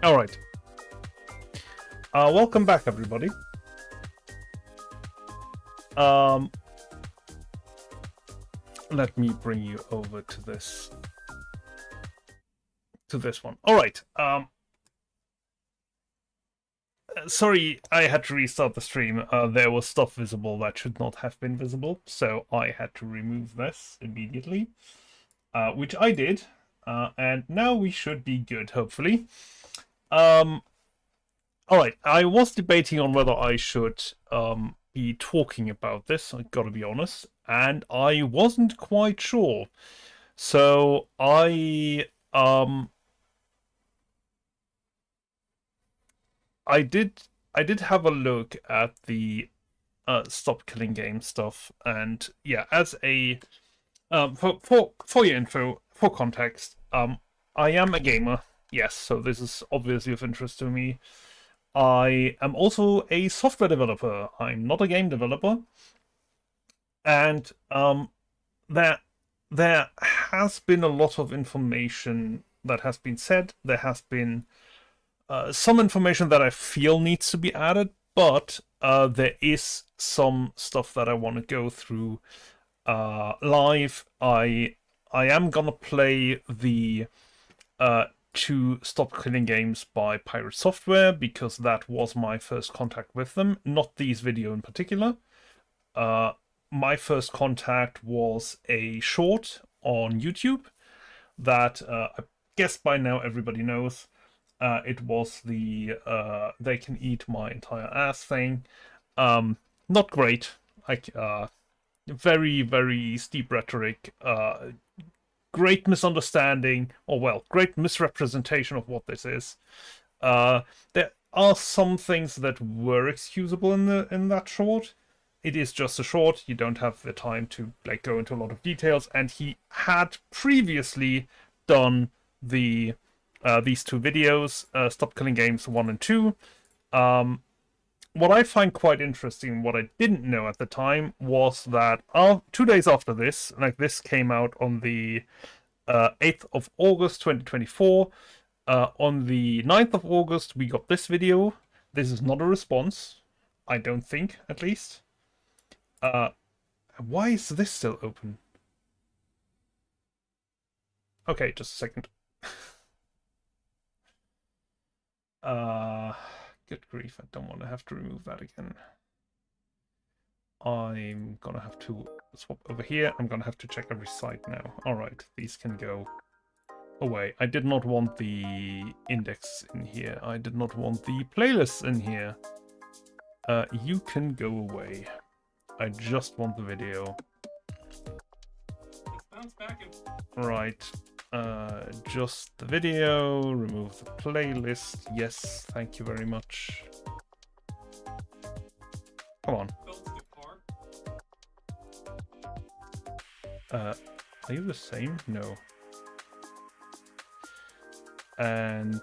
All right. Welcome back, everybody. Let me bring you over to this one. All right. Sorry, I had to restart the stream. There was stuff visible that should not have been visible, so I had to remove this immediately, which I did, and now we should be good, hopefully. All right, I was debating on whether I should be talking about this, I gotta be honest, and I wasn't quite sure. So I did have a look at the Stop Killing Game stuff, and yeah, as a for your info, for context, I am a gamer, yes, so this is obviously of interest to me. I am also a software developer. I'm not a game developer, and there has been a lot of information that has been said. There has been some information that I feel needs to be added, but there is some stuff that I want to go through live. I am gonna play the to Stop Killing Games by Pirate Software, because that was my first contact with them, not these video in particular. My first contact was a short on YouTube that I guess by now everybody knows. It was the They Can Eat My Entire Ass thing. Not great. Very, very steep rhetoric. Great misunderstanding, or well, great misrepresentation of what this is. There are some things that were excusable in that short. It is just a short. You don't have the time to go into a lot of details. And he had previously done the these two videos, Stop Killing Games 1 and 2. What I find quite interesting, what I didn't know at the time, was that 2 days after this, this came out on the 8th of August 2024. On the 9th of August, we got this video. This is not a response, I don't think, at least. Why is this still open? Okay, just a second. Good grief, I don't want to have to remove that again. I'm gonna have to swap over here. I'm gonna have to check every site now. Alright, these can go away. I did not want the index in here. I did not want the playlists in here. You can go away. I just want the video. Right. Just the video, remove the playlist. Yes, thank you very much. Come on. Are you the same? No. And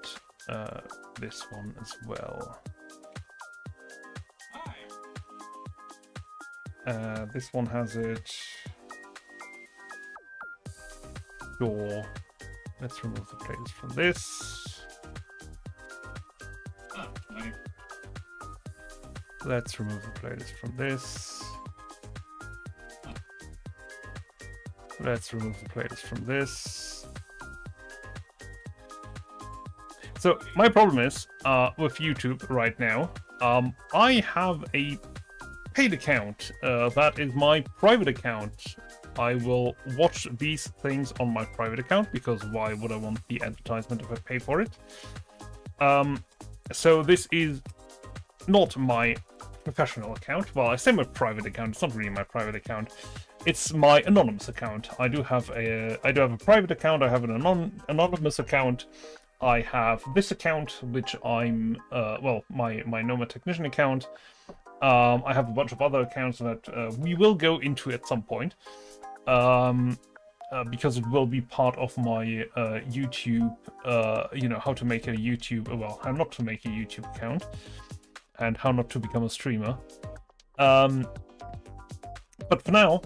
this one as well. This one has it. Sure. Let's remove the playlist from this. Let's remove the playlist from this. Let's remove the playlist from this. So my problem is with YouTube right now. I have a paid account. That is my private account. I will watch these things on my private account, because why would I want the advertisement if I pay for it? So this is not my professional account. Well, I say my private account. It's not really my private account. It's my anonymous account. I do have a private account. I have an anonymous account. I have this account, which I'm my Nomad Technician account. I have a bunch of other accounts that we will go into at some point. Because it will be part of my YouTube, how to make a YouTube, well, how not to make a YouTube account, and how not to become a streamer. But for now,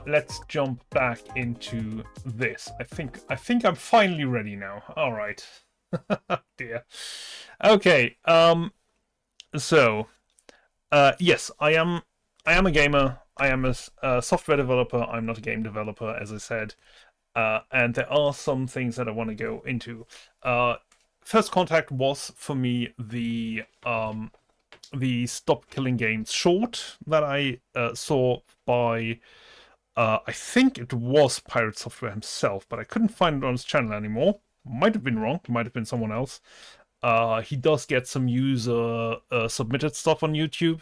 let's jump back into this. I think I'm finally ready now. All right. Dear. Okay. So, yes, I am a gamer. I am a software developer. I'm not a game developer, as I said. And there are some things that I want to go into. First contact was for me the Stop Killing Games short that I saw by I think it was Pirate Software himself, but I couldn't find it on his channel anymore. Might have been wrong. Might have been someone else. He does get some user submitted stuff on YouTube.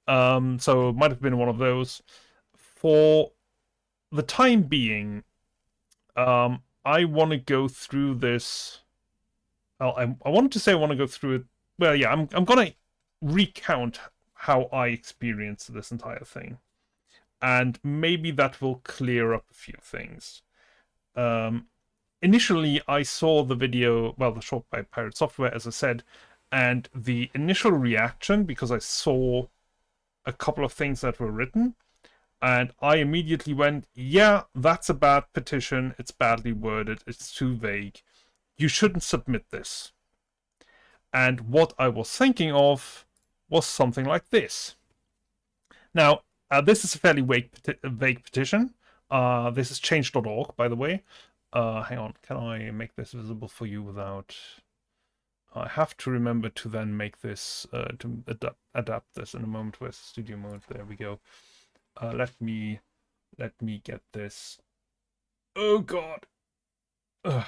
So it might have been one of those. For the time being, I want to go through this. I wanted to say I want to go through it. Well, yeah, I'm gonna recount how I experienced this entire thing, and maybe that will clear up a few things. Initially, I saw the video, well, the short by Pirate Software, as I said, and the initial reaction, because I saw a couple of things that were written, and I immediately went, yeah, that's a bad petition, it's badly worded, it's too vague, you shouldn't submit this. And what I was thinking of was something like this. Now, this is a fairly vague petition. This is change.org, by the way. Hang on, can I make this visible for you without... I have to remember to then make this, to adapt this in a moment with studio mode. There we go. Let me get this. Oh God. Ugh.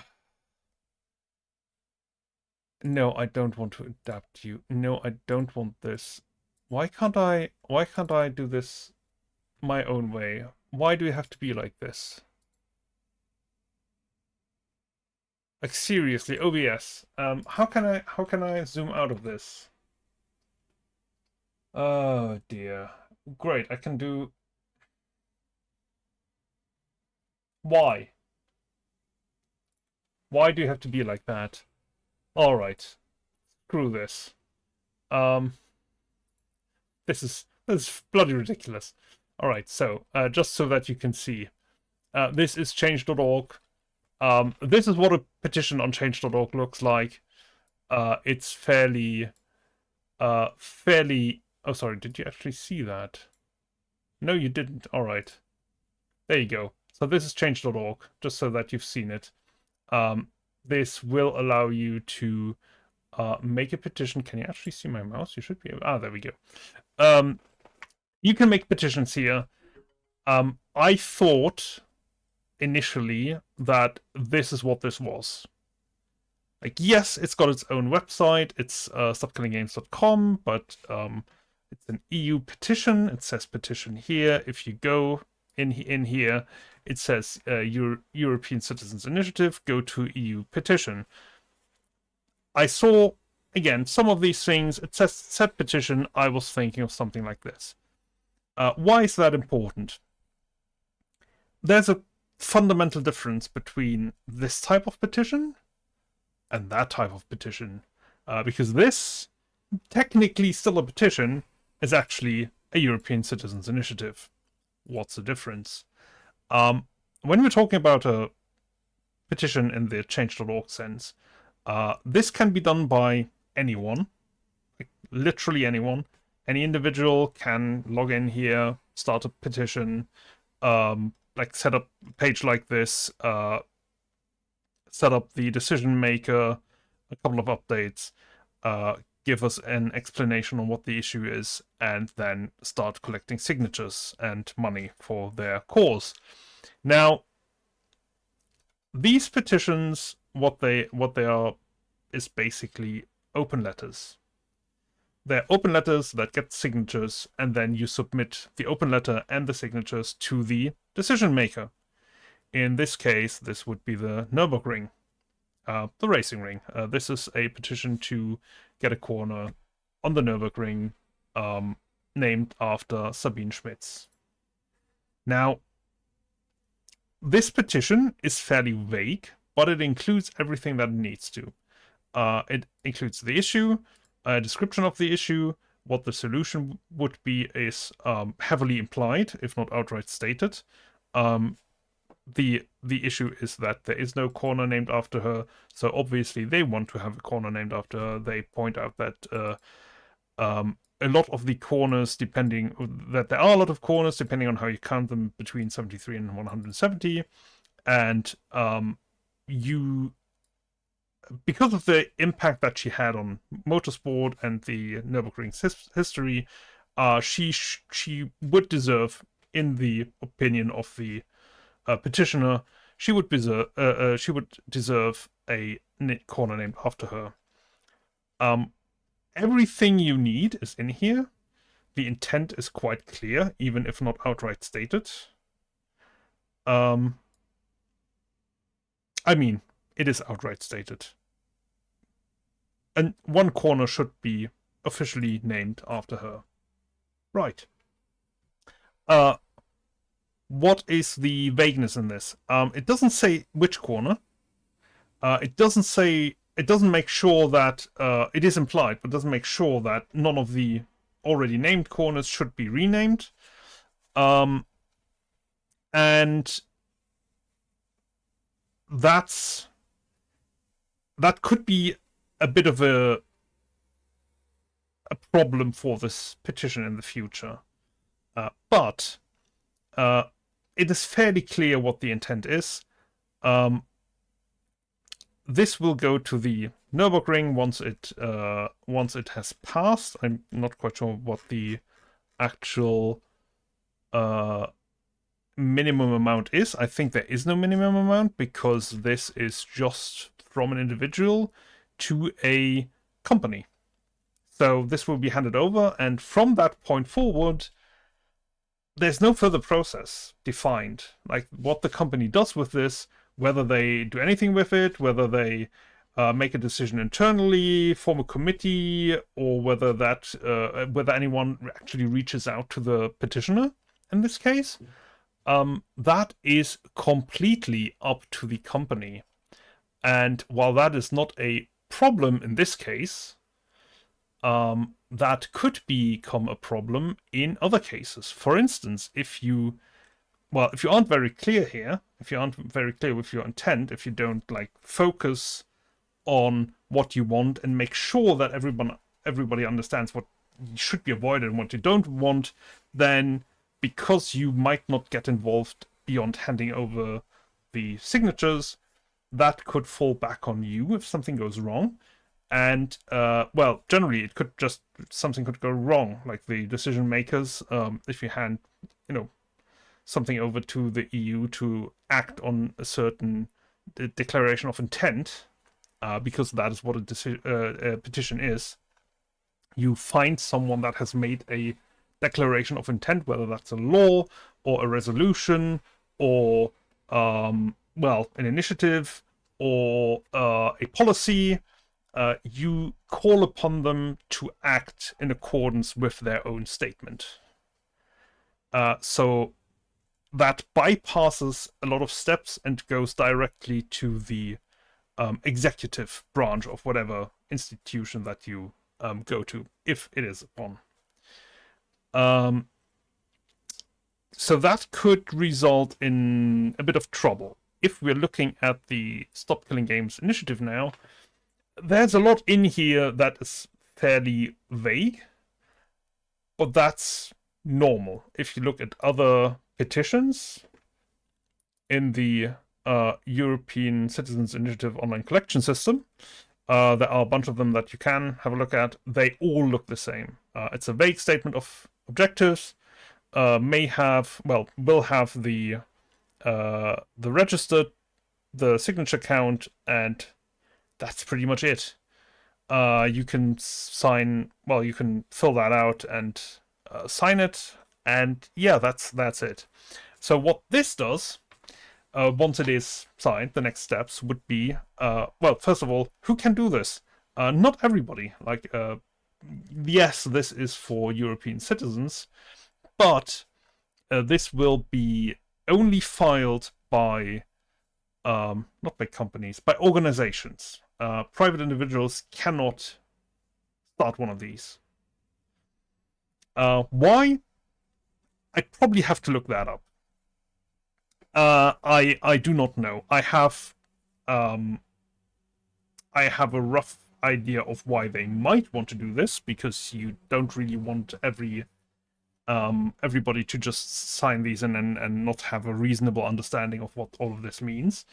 No, I don't want to adapt you. No, I don't want this. Why can't I do this my own way? Why do we have to be like this? Like seriously, OBS. How can I zoom out of this? Oh dear. Great, I can do... Why? Why do you have to be like that? Alright. Screw this. This is bloody ridiculous. Alright, so just so that you can see. This is change.org. This is what a petition on change.org looks like. It's fairly... Oh, sorry, did you actually see that? No, you didn't. Alright. There you go. So this is change.org, just so that you've seen it. This will allow you to make a petition. Can you actually see my mouse? You should be able... Ah, there we go. You can make petitions here. I thought initially that this is what this was. Like, yes, it's got its own website. It's stopkillinggames.com, but it's an EU petition. It says petition here. If you go in here, it says European Citizens Initiative, go to EU petition. I saw, again, some of these things. It says set petition. I was thinking of something like this. Why is that important? There's a fundamental difference between this type of petition and that type of petition. Because this, technically still a petition, is actually a European Citizens Initiative. What's the difference? When we're talking about a petition in the change.org sense, this can be done by anyone, like literally anyone. Any individual can log in here, start a petition, like set up a page like this, set up the decision maker, a couple of updates, give us an explanation on what the issue is, and then start collecting signatures and money for their cause. Now, these petitions, what they are, is basically open letters. They're open letters that get signatures, and then you submit the open letter and the signatures to the decision maker. In this case, this would be the Nürburgring, the racing ring. This is a petition to get a corner on the Nürburgring, named after Sabine Schmitz. Now, this petition is fairly vague, but it includes everything that it needs to. It includes the issue, a description of the issue. What the solution would be is heavily implied, if not outright stated. the issue is that there is no corner named after her, so obviously they want to have a corner named after her. They point out that a lot of the corners, that there are a lot of corners depending on how you count them, between 73 and 170, and because of the impact that she had on motorsport and the Nürburgring's history, she would deserve, in the opinion of the petitioner, she would deserve a corner named after her. Everything you need is in here. The intent is quite clear, even if not outright stated. I mean, it is outright stated. And one corner should be officially named after her. Right. What is the vagueness in this? It doesn't say which corner. It doesn't make sure that it is implied, but doesn't make sure that none of the already named corners should be renamed. And that could be a bit of a problem for this petition in the future. But it is fairly clear what the intent is. This will go to the Nürburgring once it has passed. I'm not quite sure what the actual minimum amount is. I think there is no minimum amount, because this is just from an individual to a company. So this will be handed over, and from that point forward, there's no further process defined. Like what the company does with this, whether they do anything with it, whether they make a decision internally, form a committee, or whether anyone actually reaches out to the petitioner in this case, that is completely up to the company. And while that is not a problem in this case, that could become a problem in other cases. For instance, if you aren't very clear here, if you aren't very clear with your intent, if you don't focus on what you want and make sure that everybody understands what should be avoided and what you don't want, then because you might not get involved beyond handing over the signatures, that could fall back on you if something goes wrong. And generally something could go wrong, like the decision makers, if you hand something over to the EU to act on a certain declaration of intent, because that is what a petition is. You find someone that has made a declaration of intent, whether that's a law or a resolution or an initiative or a policy. You call upon them to act in accordance with their own statement. So that bypasses a lot of steps and goes directly to the executive branch of whatever institution that you go to, if it is one. So that could result in a bit of trouble. If we're looking at the Stop Killing Games initiative now, there's a lot in here that is fairly vague, but that's normal. If you look at other petitions in the European Citizens Initiative online collection system, there are a bunch of them that you can have a look at. They all look the same. It's a vague statement of objectives. Will have the registered, the signature count, and that's pretty much it. You can you can fill that out and sign it, and yeah, that's it. So what this does, once it is signed, the next steps would be, first of all, who can do this? Not everybody. Yes, this is for European citizens, but this will be only filed by, not by companies, by organizations. Private individuals cannot start one of these. Why? I'd probably have to look that up. I do not know. I have a rough idea of why they might want to do this, because you don't really want everybody to just sign these and not have a reasonable understanding of what all of this means.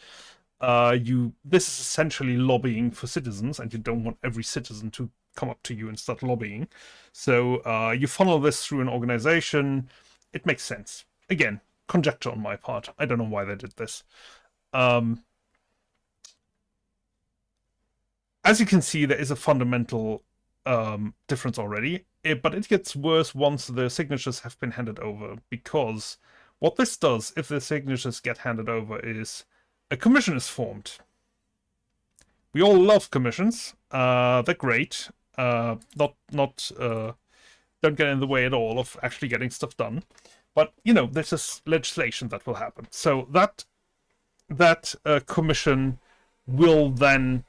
This is essentially lobbying for citizens, and you don't want every citizen to come up to you and start lobbying. So you funnel this through an organization. It makes sense. Again, conjecture on my part. I don't know why they did this. As you can see, there is a fundamental difference already, but it gets worse once the signatures have been handed over, because what this does, if the signatures get handed over, is a commission is formed. We all love commissions. They're great. Don't get in the way at all of actually getting stuff done. But, you know, this is legislation that will happen. So that commission will then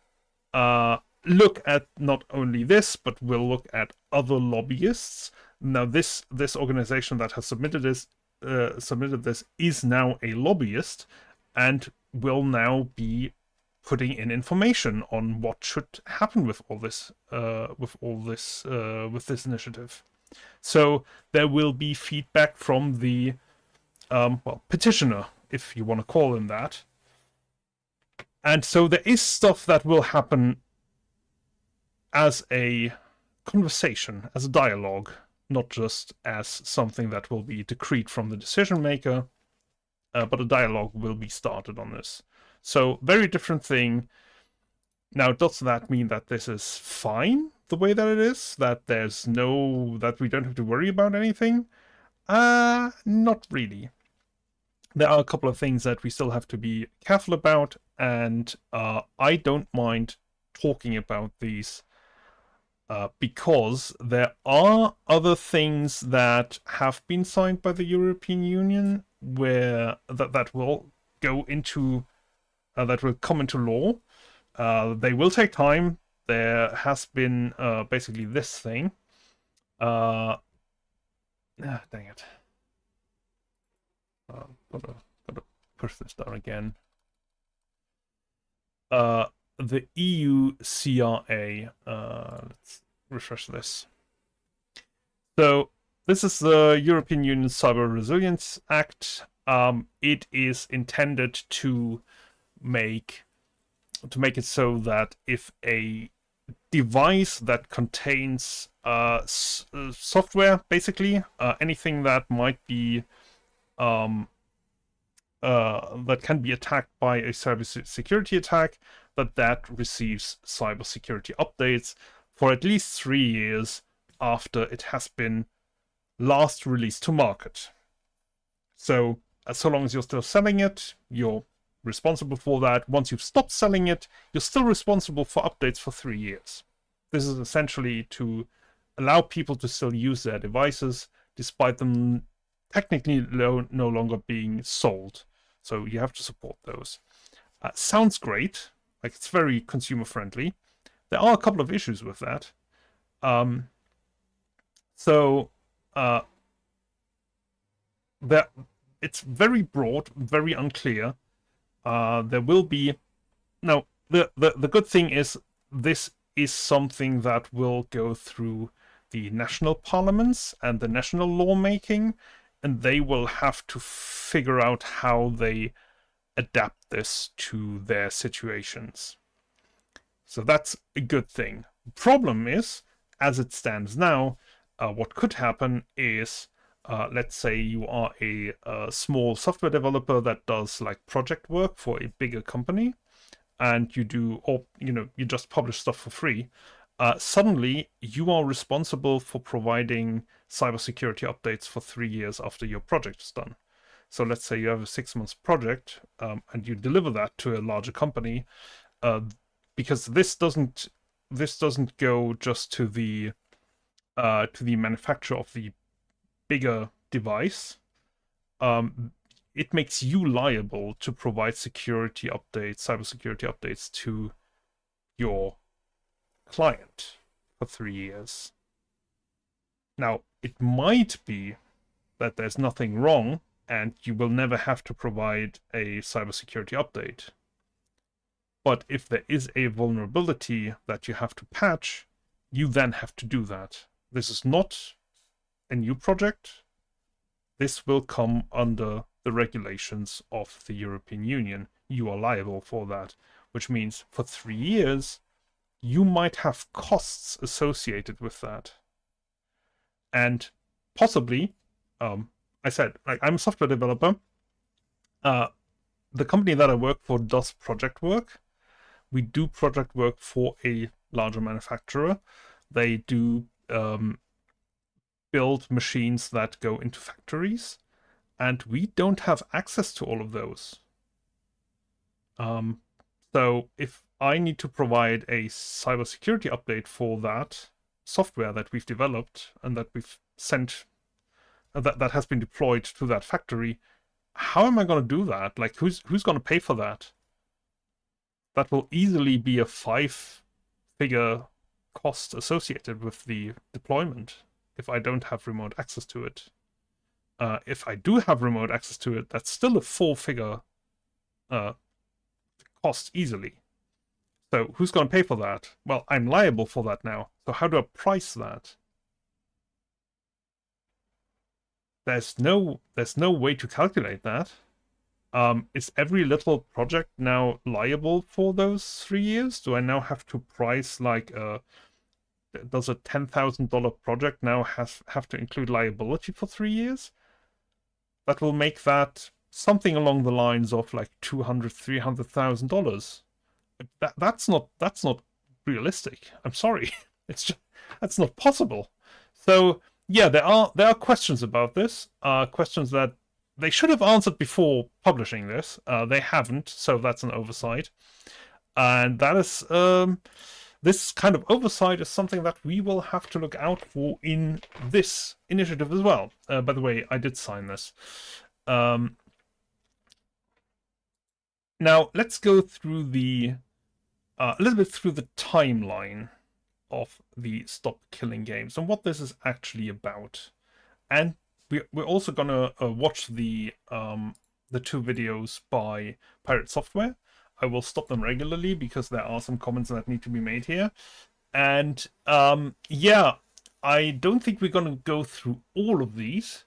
look at not only this, but will look at other lobbyists. Now, this organization that has submitted this is now a lobbyist, and will now be putting in information on what should happen with all this, with this initiative. So there will be feedback from the petitioner, if you want to call him that. And so there is stuff that will happen as a conversation, as a dialogue, not just as something that will be decreed from the decision maker, but a dialogue will be started on this. So, very different thing. Now, does that mean that this is fine the way that it is? That that we don't have to worry about anything? Not really. There are a couple of things that we still have to be careful about, and I don't mind talking about these because there are other things that have been signed by the European Union where that will go into that will come into law. They will take time. There has been basically this thing. Dang it. Gotta push this down again. The EU CRA. Let's refresh this. So this is the European Union Cyber Resilience Act. It is intended to make it so that if a device that contains software, basically anything that might be that can be attacked by a cybersecurity attack, that receives cybersecurity updates for at least 3 years after it has been last released to market. So long as you're still selling it, you're responsible for that. Once you've stopped selling it, you're still responsible for updates for 3 years. This is essentially to allow people to still use their devices despite them technically no longer being sold. So you have to support those. Sounds great. Like, it's very consumer friendly. There are a couple of issues with that. It's very broad, very unclear. There will be... Now, the good thing is this is something that will go through the national parliaments and the national lawmaking, and they will have to figure out how they adapt this to their situations. So that's a good thing. Problem is, as it stands now, what could happen is, let's say you are a small software developer that does like project work for a bigger company, and you just publish stuff for free. Suddenly, you are responsible for providing cybersecurity updates for 3 years after your project is done. So let's say you have a 6-month project, and you deliver that to a larger company, because this doesn't go just to the manufacturer of the bigger device. It makes you liable to provide cybersecurity updates to your client for 3 years. Now, it might be that there's nothing wrong and you will never have to provide a cybersecurity update. But if there is a vulnerability that you have to patch, you then have to do that. This is not a new project. This will come under the regulations of the European Union. You are liable for that, which means for 3 years, you might have costs associated with that. And possibly, I said, like, I'm a software developer. The company that I work for does project work. We do project work for a larger manufacturer. They do build machines that go into factories, and we don't have access to all of those. So if I need to provide a cybersecurity update for that software that we've developed and that we've sent, that has been deployed to that factory, how am I going to do that? Like, who's going to pay for that? That will easily be a 5-figure cost associated with the deployment if I don't have remote access to it. If I do have remote access to it, that's still a 4-figure cost easily. So who's going to pay for that? Well, I'm liable for that now. So how do I price that? There's no way to calculate that. Is every little project now liable for those 3 years? Do I now have to price like does a $10,000 project now have to include liability for 3 years? That will make that something along the lines of like $200,000-$300,000. That's not realistic. I'm sorry. It's just, that's not possible. So yeah, there are questions about this. Questions that they should have answered before publishing this. They haven't, so that's an oversight. And that is this kind of oversight is something that we will have to look out for in this initiative as well. By the way, I did sign this. Now let's go through a little bit through the timeline of the Stop Killing Games and what this is actually about. And we're also gonna watch the 2 videos by Pirate Software. I will stop them regularly because there are some comments that need to be made here. And yeah, I don't think we're gonna go through all of these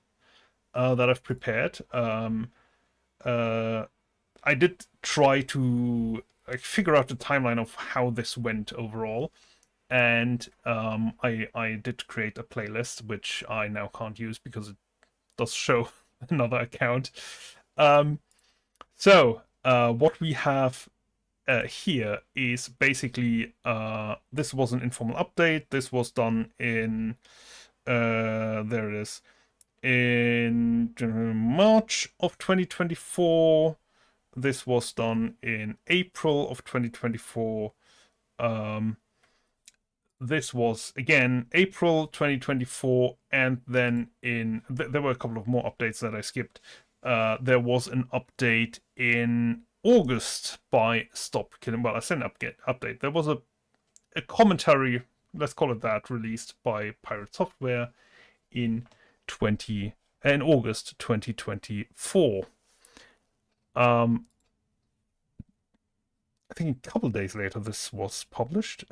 that I've prepared. I did try to figure out the timeline of how this went overall. And I did create a playlist, which I now can't use because it does show another account. So what we have here is basically, this was an informal update. This was done in, there it is, in March of 2024. This was done in April of 2024. This was, again, April 2024, and then there were a couple of more updates that I skipped. There was an update in August by Stop Killing. Well, I said an update. There was a commentary, let's call it that, released by Pirate Software in August 2024. I think a couple of days later this was published.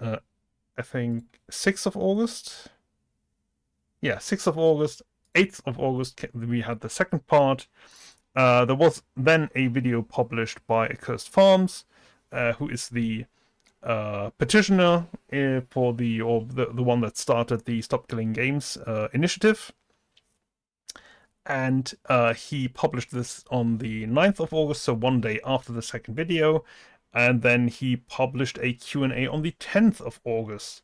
I think 6th of August. Yeah, 6th of August. 8th of August, we had the second part. There was then a video published by Accursed Farms, who is the petitioner for the one that started the Stop Killing Games initiative. And he published this on the 9th of August, so 1 day after the second video. And then he published a Q&A on the 10th of August.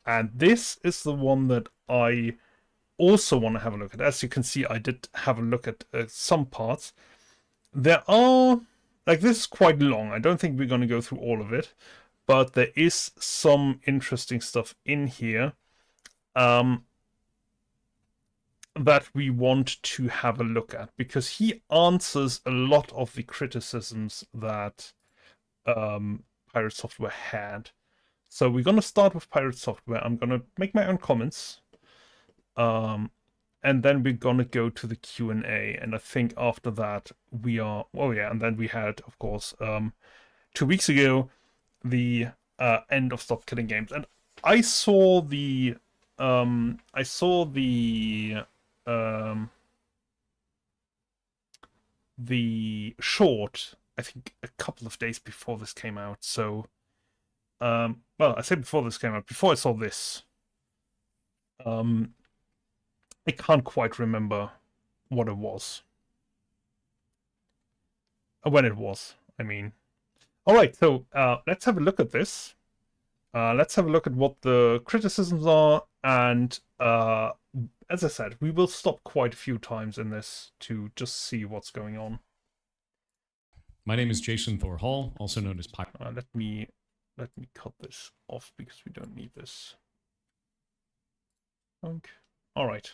And this is the one that I also want to have a look at. As you can see, I did have a look at some parts. There are, like, this is quite long. I don't think we're going to go through all of it. But there is some interesting stuff in here that we want to have a look at. Because he answers a lot of the criticisms that Pirate Software had. So we're going to start with Pirate Software. I'm going to make my own comments. and then we're gonna go to the Q&A, and I think after that we are, oh yeah, and then we had, of course, 2 weeks ago, the end of Stop Killing Games, and I saw the um the short, I think, a couple of days before this came out. So well, I say before this came out, before I saw this. I can't quite remember what it was. When it was, I mean. Alright, so let's have a look at this. Let's have a look at what the criticisms are, and as I said, we will stop quite a few times in this to just see what's going on. My name is Jason Thor Hall, also known as Pirate. Let me cut this off because we don't need this. Okay. All right.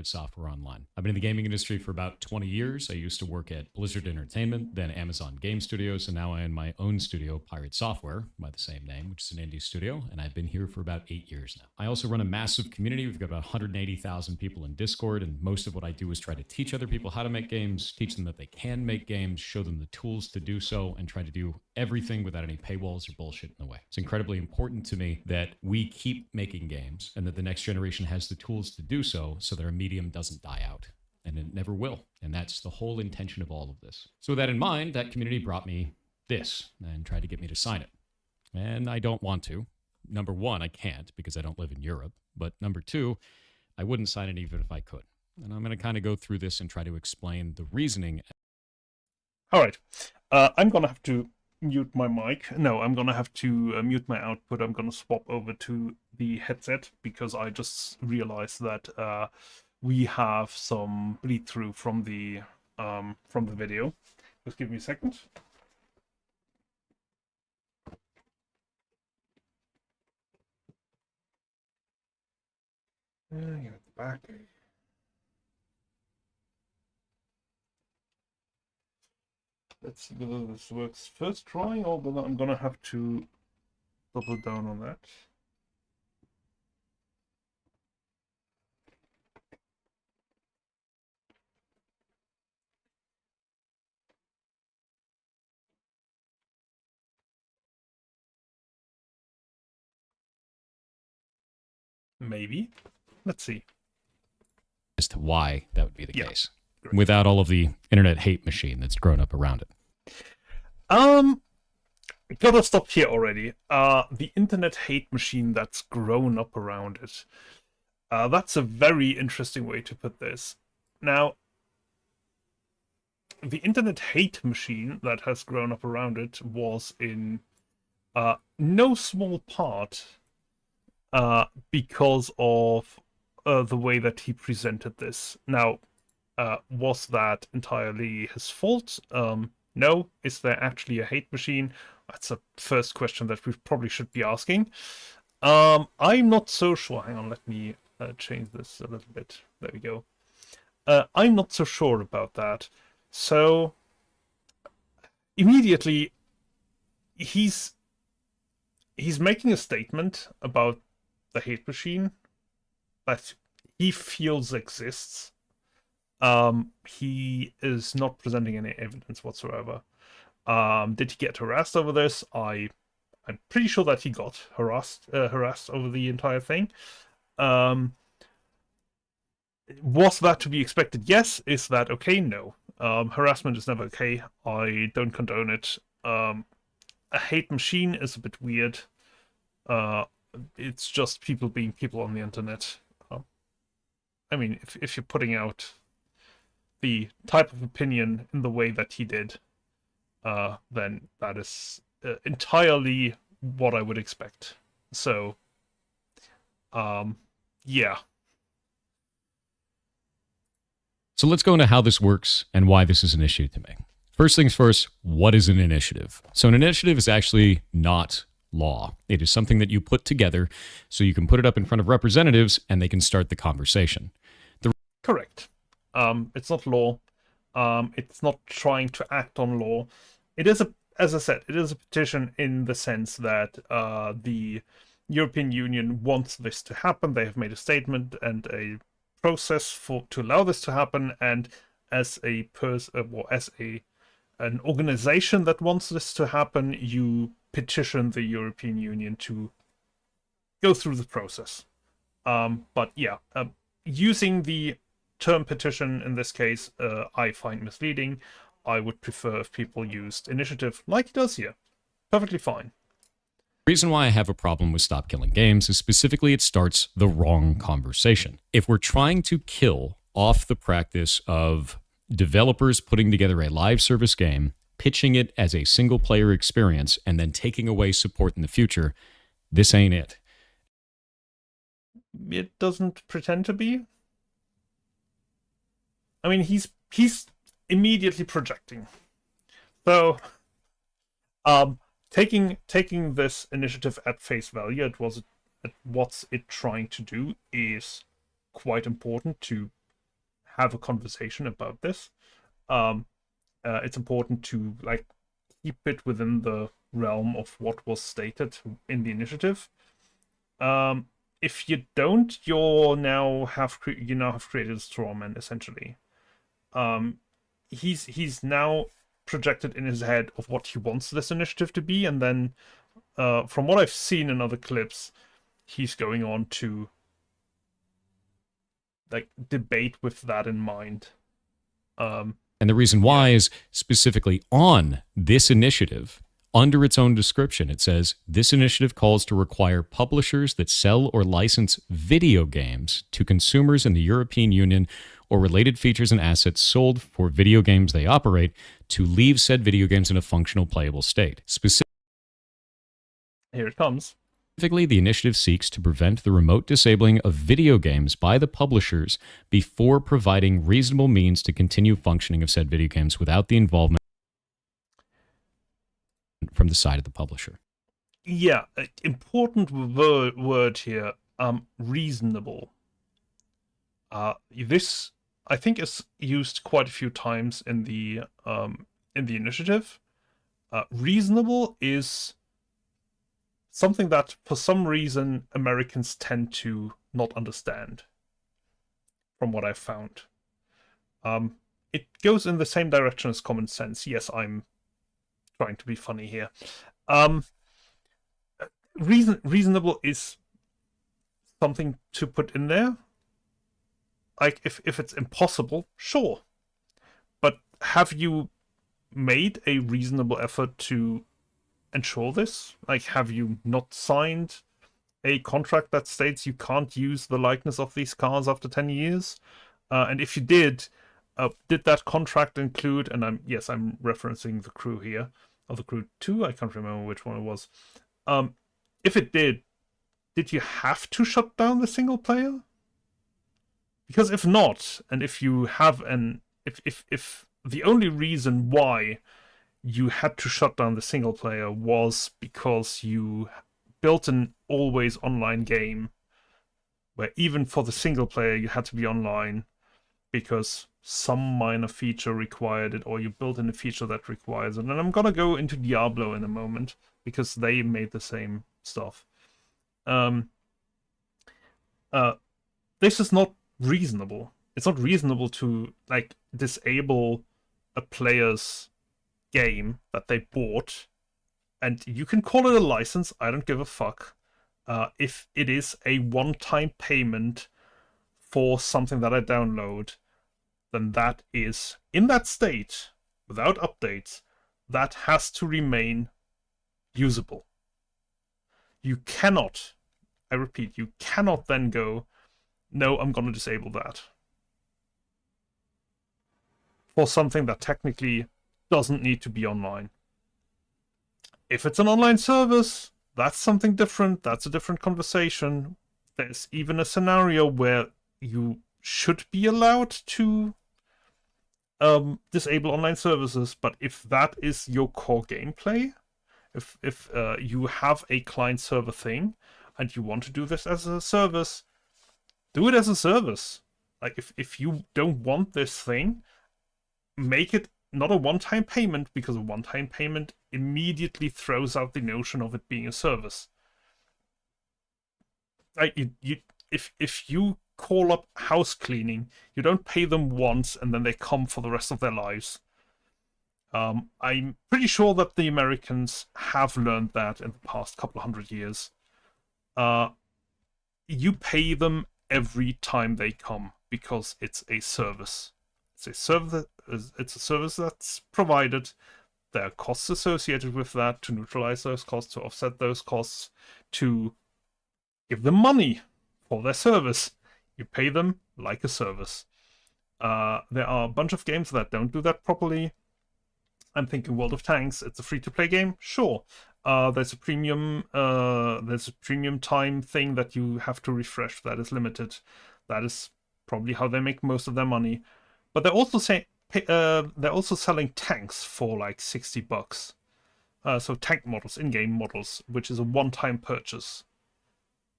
Software Online. I've been in the gaming industry for about 20 years. I used to work at Blizzard Entertainment, then Amazon Game Studios, and now I own my own studio, Pirate Software, by the same name, which is an indie studio, and I've been here for about 8 years now. I also run a massive community. We've got about 180,000 people in Discord, and most of what I do is try to teach other people how to make games, teach them that they can make games, show them the tools to do so, and try to do everything without any paywalls or bullshit in the way. It's incredibly important to me that we keep making games and that the next generation has the tools to do so that our medium doesn't die out. And it never will. And that's the whole intention of all of this. So with that in mind, that community brought me this and tried to get me to sign it. And I don't want to. Number one, I can't because I don't live in Europe. But number two, I wouldn't sign it even if I could. And I'm going to kind of go through this and try to explain the reasoning. All right. I'm going to have to mute my mic. No, I'm going to have to mute my output. I'm going to swap over to the headset because I just realized that we have some bleed through from the video. Just give me a second. Give it back. Let's see whether this works first try, or whether I'm gonna have to double down on that. Maybe. Let's see. As to why that would be the case. Great. Without all of the internet hate machine that's grown up around it. Gotta stop here already. The internet hate machine that's grown up around it. That's a very interesting way to put this. Now, the internet hate machine that has grown up around it was in no small part because of the way that he presented this. Now, was that entirely his fault? No. Is there actually a hate machine? That's a first question that we probably should be asking. I'm not so sure. Hang on, let me change this a little bit. There we go. I'm not so sure about that. So, immediately, he's making a statement about the hate machine that he feels exists. He is not presenting any evidence whatsoever. Did he get harassed over this? I'm pretty sure that he got harassed over the entire thing. Was that to be expected? Yes. Is that okay? No. Harassment is never okay. I don't condone it. A hate machine is a bit weird. It's just people being people on the internet. I mean, if you're putting out the type of opinion in the way that he did, then that is entirely what I would expect. So, yeah. So let's go into how this works and why this is an issue to me. First things first, what is an initiative? So an initiative is actually not law. It is something that you put together so you can put it up in front of representatives and they can start the conversation. Correct. It's not law. It's not trying to act on law. It is as I said, it is a petition in the sense that the European Union wants this to happen. They have made a statement and a process to allow this to happen, and as a an organization that wants this to happen, you petition the European Union to go through the process. But yeah, using the term petition in this case, I find misleading. I would prefer if people used initiative like it does here. Perfectly fine. The reason why I have a problem with Stop Killing Games is specifically it starts the wrong conversation. If we're trying to kill off the practice of developers putting together a live service game, pitching it as a single player experience, and then taking away support in the future, this ain't it. It doesn't pretend to be. I mean, he's immediately projecting. So, taking this initiative at face value, at what's it trying to do, is quite important to have a conversation about this. It's important to keep it within the realm of what was stated in the initiative. If you don't, you now have created a straw man, essentially. He's now projected in his head of what he wants this initiative to be, and then from what I've seen in other clips, he's going on to debate with that in mind. And the reason why is specifically on this initiative, under its own description, it says, this initiative calls to require publishers that sell or license video games to consumers in the European Union or related features and assets sold for video games they operate to leave said video games in a functional, playable state. Here it comes. Specifically, the initiative seeks to prevent the remote disabling of video games by the publishers before providing reasonable means to continue functioning of said video games without the involvement from the side of the publisher. Yeah, important word here. Reasonable. This, I think, is used quite a few times in the initiative. Reasonable is something that, for some reason, Americans tend to not understand, from what I've found. It goes in the same direction as common sense. Yes, I'm trying to be funny here. Reasonable is something to put in there. Like, if it's impossible, sure. But have you made a reasonable effort to ensure this? Like, have you not signed a contract that states you can't use the likeness of these cars after 10 years? And if you did that contract include, and I'm referencing the crew here, or the crew 2, I can't remember which one it was. If it did you have to shut down the single player? Because if not, and if you have if the only reason why you had to shut down the single player was because you built an always online game where even for the single player you had to be online because some minor feature required it, or you built in a feature that requires it. And I'm gonna go into Diablo in a moment because they made the same stuff. This is not reasonable. It's not reasonable to disable a player's game that they bought, and you can call it a license, I don't give a fuck, if it is a one-time payment for something that I download, then that is, in that state, without updates, that has to remain usable. You cannot, I repeat, you cannot then go, no, I'm going to disable that for something that technically doesn't need to be online. If it's an online service, that's something different. That's a different conversation. There's even a scenario where you should be allowed to disable online services, but if that is your core gameplay, if you have a client-server thing and you want to do this as a service, do it as a service. Like, if you don't want this thing, make it not a one-time payment, because a one-time payment immediately throws out the notion of it being a service. Like, if you call up house cleaning. You don't pay them once and then they come for the rest of their lives. I'm pretty sure that the Americans have learned that in the past couple of 100 years. You pay them every time they come because it's a service. It's a service that's provided. There are costs associated with that to neutralize those costs, to offset those costs, to give them money for their service. You pay them like a service. There are a bunch of games that don't do that properly. I'm thinking World of Tanks. It's a free-to-play game, sure. There's a premium time thing that you have to refresh that is limited. That is probably how they make most of their money. But they're also selling tanks for like $60. So tank models, in-game models, which is a one-time purchase.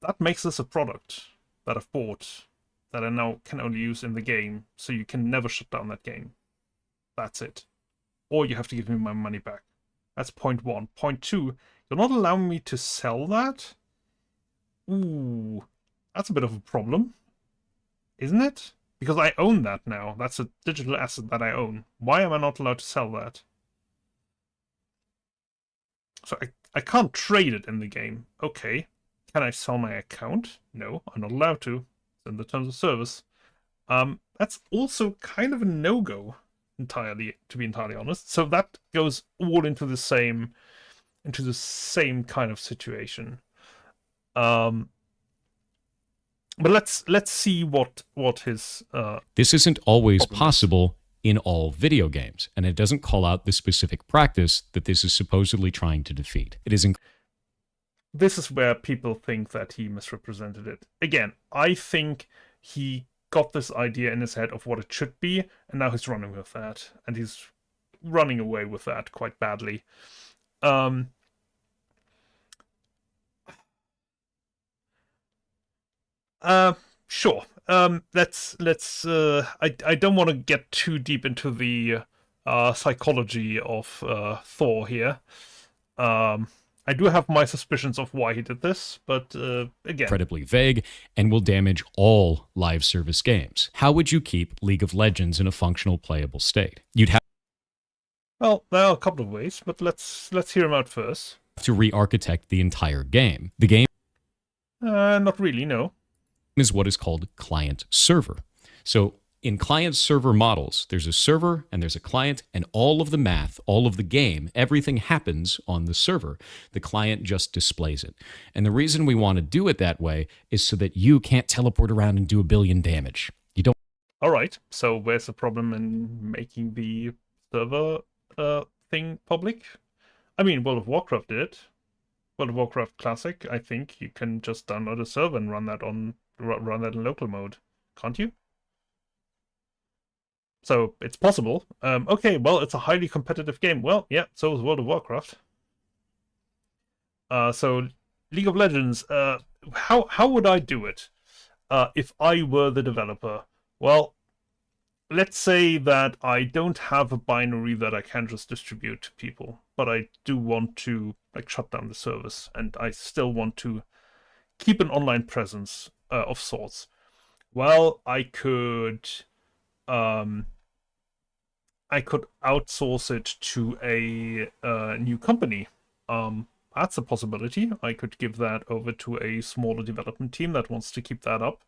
That makes this a product that I've bought that I now can only use in the game, so you can never shut down that game. That's it. Or you have to give me my money back. That's point one. Point two, you're not allowing me to sell that? Ooh, that's a bit of a problem, isn't it? Because I own that now. That's a digital asset that I own. Why am I not allowed to sell that? So I can't trade it in the game. Okay. Can I sell my account? No, I'm not allowed to. It's in the terms of service. That's also kind of a no-go, entirely, to be entirely honest. So that goes all into the same kind of situation. But let's see what his This isn't always problem is. possible in all video games, and it doesn't call out the specific practice that this is supposedly trying to defeat. It is This is where people think that he misrepresented it. Again, I think he got this idea in his head of what it should be, and now he's running with that, and he's running away with that quite badly. Sure. Let's. I don't want to get too deep into the psychology of Thor here. I do have my suspicions of why he did this, but again, incredibly vague and will damage all live service games. How would you keep League of Legends in a functional, playable state? You'd have well, there are a couple of ways, but let's hear him out first. to re-architect the entire game. The game Not really, no. is what is called client server. So in client server models, there's a server and there's a client, and all of the math, all of the game, everything happens on the server. The client just displays it. And the reason we want to do it that way is so that you can't teleport around and do a billion damage. You don't All right. So where's the problem in making the server thing public? I mean, World of Warcraft did it. World of Warcraft Classic. I think you can just download a server and run that in local mode, can't you? So it's possible. Okay, well, it's a highly competitive game. Well, yeah, so is World of Warcraft. So League of Legends. How would I do it if I were the developer? Well, let's say that I don't have a binary that I can just distribute to people, but I do want to like shut down the service, and I still want to keep an online presence of sorts. Well, I could outsource it to a new company. That's a possibility. I could give that over to a smaller development team that wants to keep that up.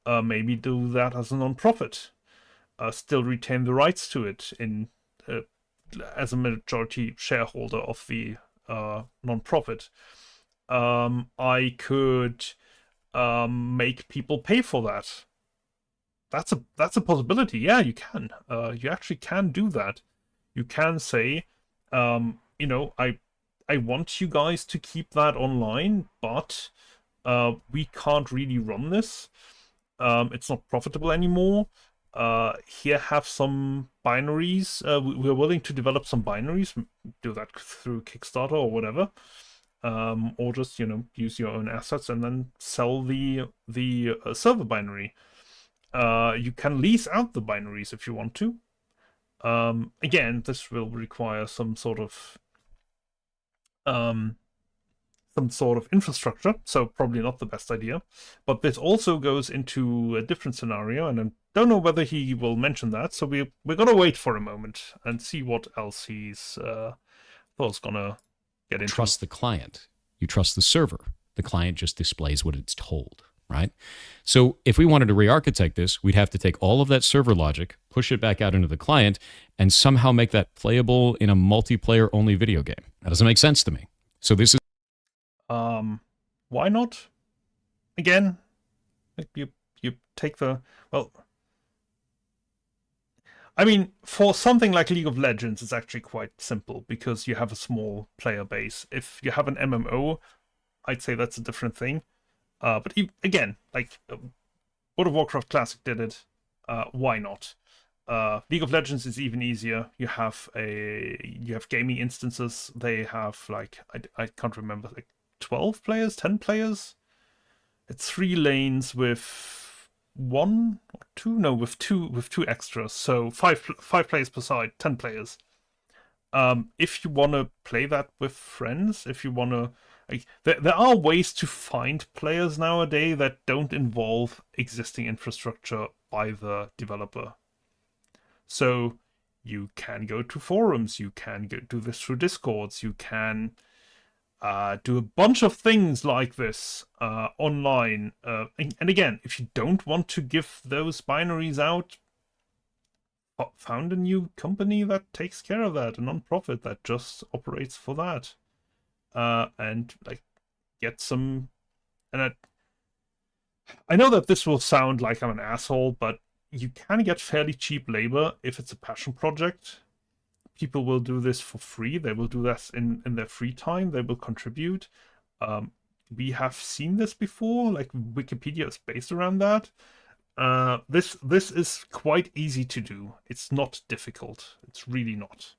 Maybe do that as a non-profit. Still retain the rights to it in as a majority shareholder of the non-profit. I could make people pay for that. That's a possibility. Yeah, you can. You actually can do that. You can say, I want you guys to keep that online, but we can't really run this. It's not profitable anymore. Here have some binaries. We're willing to develop some binaries. Do that through Kickstarter or whatever. Or just use your own assets and then sell the server binary. You can lease out the binaries if you want to. Again, this will require some sort of some sort of infrastructure, so probably not the best idea. But this also goes into a different scenario, and I don't know whether he will mention that, so we're gonna wait for a moment and see what else he's gonna get into. Trust the client. You trust the server. The client just displays what it's told, right? So if we wanted to re-architect this, we'd have to take all of that server logic, push it back out into the client, and somehow make that playable in a multiplayer-only video game. That doesn't make sense to me. So this is... Why not? Again, you take the... Well, I mean, for something like League of Legends, it's actually quite simple because you have a small player base. If you have an MMO, I'd say that's a different thing. But again, like World of Warcraft Classic did it. Why not? League of Legends is even easier. You have gaming instances. They have like I can't remember, like 12 players, 10 players. It's 3 lanes with one or two, no, with two extras. So five players per side, 10 players. If you want to play that with friends, if you want to, like, there are ways to find players nowadays that don't involve existing infrastructure by the developer. So you can go to forums, you can do this through Discords, you can do a bunch of things like this online. And again, if you don't want to give those binaries out, found a new company that takes care of that, a non-profit that just operates for that. And like get some... And I know that this will sound like I'm an asshole, but you can get fairly cheap labor if it's a passion project. People will do this for free. They will do this in their free time. They will contribute. We have seen this before. Like Wikipedia is based around that. This is quite easy to do. It's not difficult. It's really not.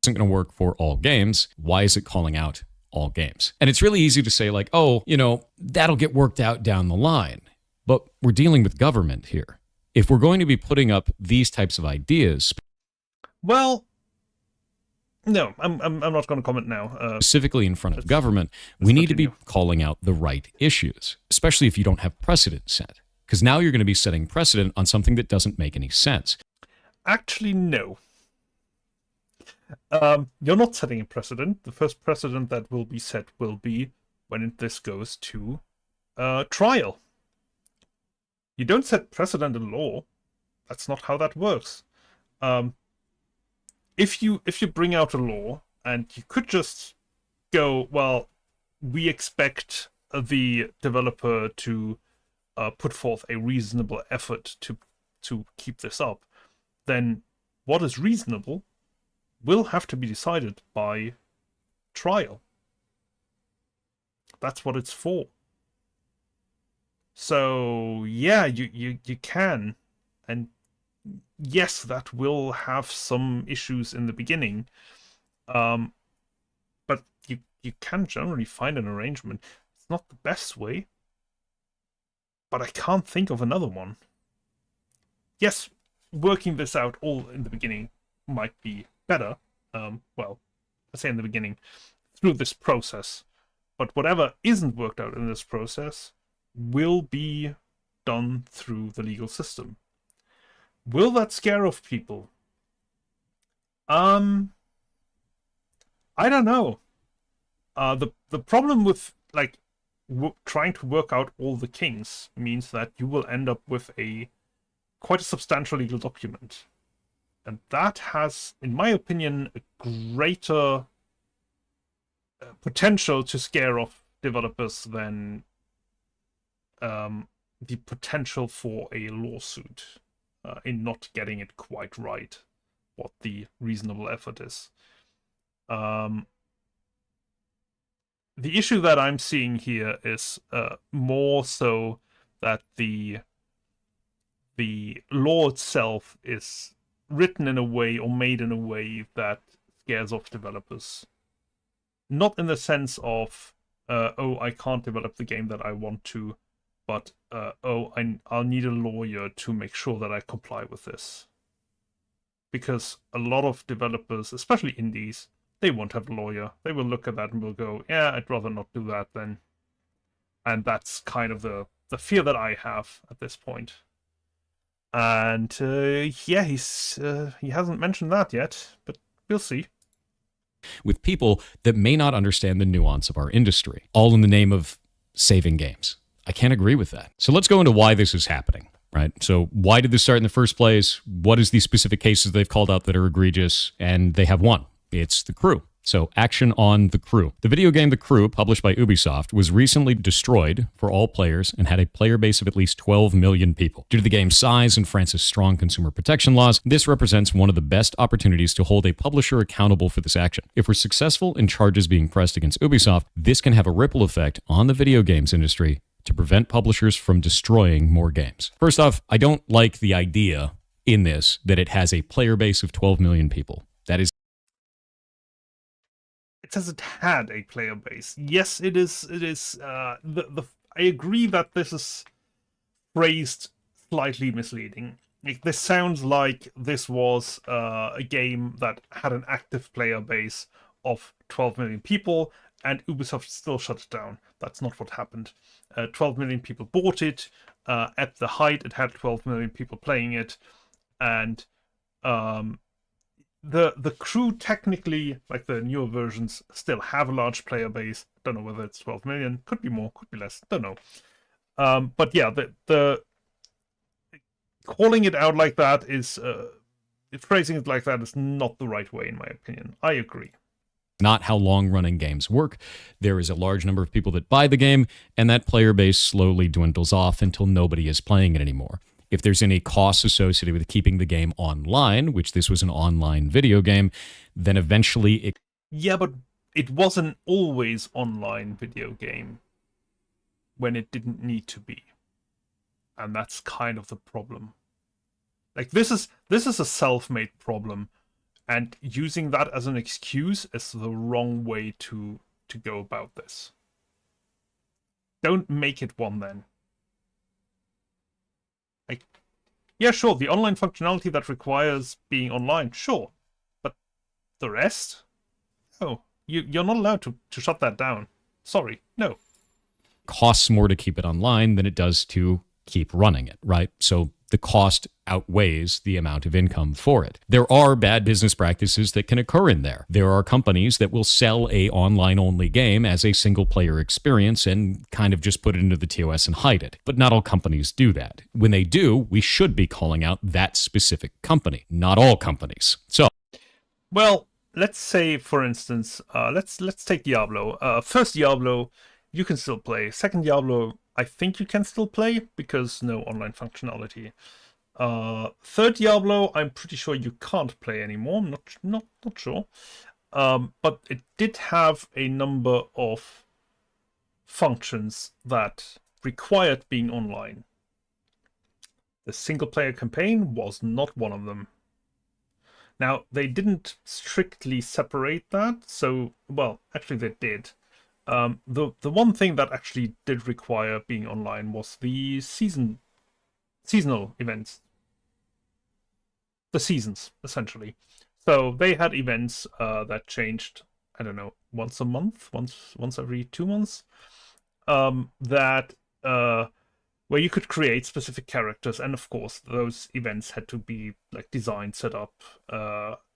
Isn't going to work for all games. Why is it calling out all games? And it's really easy to say like, oh, you know, that'll get worked out down the line. But we're dealing with government here. If we're going to be putting up these types of ideas... Well, no, I'm not going to comment now. Specifically in front of government, we need to be calling out the right issues, especially if you don't have precedent set. Because now you're going to be setting precedent on something that doesn't make any sense. Actually, no. You're not setting a precedent. The first precedent that will be set will be when this goes to trial. You don't set precedent in law. That's not how that works. If you bring out a law and you could just go, well, we expect the developer to put forth a reasonable effort to keep this up, then what is reasonable will have to be decided by trial. That's what it's for. So yeah, you can, and yes, that will have some issues in the beginning, but you can generally find an arrangement. It's not the best way, but I can't think of another one. Yes, working this out all in the beginning might be better. Well, I say in the beginning, through this process, but whatever isn't worked out in this process will be done through the legal system. Will that scare off people? I don't know. The problem with like trying to work out all the kinks means that you will end up with quite a substantial legal document, and that has, in my opinion, a greater potential to scare off developers than the potential for a lawsuit. In not getting it quite right, what the reasonable effort is. The issue that I'm seeing here is more so that the law itself is written in a way or made in a way that scares off developers. Not in the sense of, oh, I can't develop the game that I want to, but, oh, I'll need a lawyer to make sure that I comply with this. Because a lot of developers, especially indies, they won't have a lawyer. They will look at that and will go, yeah, I'd rather not do that then. And that's kind of the fear that I have at this point. And yeah, he hasn't mentioned that yet, but we'll see. With people that may not understand the nuance of our industry, all in the name of saving games. I can't agree with that. So let's go into why this is happening, right? So why did this start in the first place? What is the specific cases they've called out that are egregious? And they have one. It's The Crew. So action on The Crew. The video game The Crew, published by Ubisoft, was recently destroyed for all players and had a player base of at least 12 million people. Due to the game's size and France's strong consumer protection laws, this represents one of the best opportunities to hold a publisher accountable for this action. If we're successful in charges being pressed against Ubisoft, this can have a ripple effect on the video games industry to prevent publishers from destroying more games. First off, I don't like the idea in this that it has a player base of 12 million people. That is It says it had a player base. Yes, it is. It is. I agree that this is phrased slightly misleading. This sounds like this was a game that had an active player base of 12 million people, and Ubisoft still shut it down. That's not what happened. 12 million people bought it. At the height, it had 12 million people playing it, and the Crew technically, like the newer versions, still have a large player base. Don't know whether it's 12 million. Could be more, could be less. Don't know. But yeah, the calling it out like that is phrasing it like that is not the right way, in my opinion. I agree. not how long-running games work. There is a large number of people that buy the game, and that player base slowly dwindles off until nobody is playing it anymore. If there's any costs associated with keeping the game online, which this was an online video game, then eventually it... Yeah, but it was an always online video game when it didn't need to be. And that's kind of the problem. Like, this is a self-made problem, and using that as an excuse is the wrong way to go about this. Don't make it one then. Like, yeah, sure, the online functionality that requires being online, sure. But the rest? No. You're not allowed to shut that down. Sorry, no. Costs more to keep it online than it does to keep running it, right? So the cost outweighs the amount of income for it. There are bad business practices that can occur in there. There are companies that will sell a online-only game as a single-player experience and kind of just put it into the TOS and hide it. But not all companies do that. When they do, we should be calling out that specific company, not all companies. So, well, let's say, for instance, let's take Diablo. First Diablo, you can still play. Second Diablo, I think you can still play because no online functionality. Third Diablo, I'm pretty sure you can't play anymore. I'm not sure. But it did have a number of functions that required being online. The single-player campaign was not one of them. Now, they didn't strictly separate that, so, well, actually they did. The one thing that actually did require being online was the seasonal events. The seasons, essentially. So they had events that changed, I don't know, once a month, once every 2 months, where you could create specific characters, and of course those events had to be like designed, set up.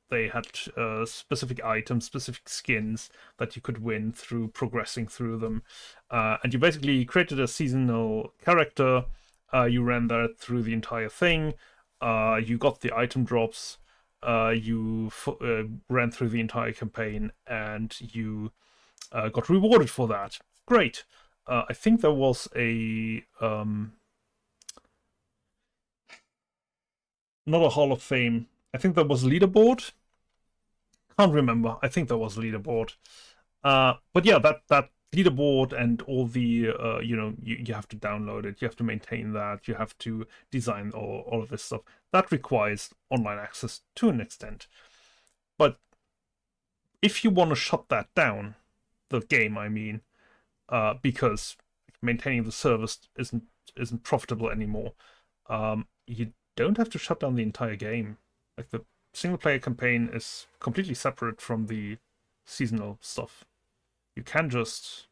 They had specific items, specific skins that you could win through progressing through them. And you basically created a seasonal character. You ran that through the entire thing. You got the item drops. You ran through the entire campaign, and you got rewarded for that. Great. I think there was a... not a Hall of Fame. I think there was a leaderboard. Can't remember. I think there was a leaderboard. But yeah, that leaderboard and all the you have to download it, you have to maintain that, you have to design all of this stuff. That requires online access to an extent. But if you want to shut that down, the game, I mean, because maintaining the service isn't profitable anymore, you don't have to shut down the entire game. Like, the single player campaign is completely separate from the seasonal stuff. You can just,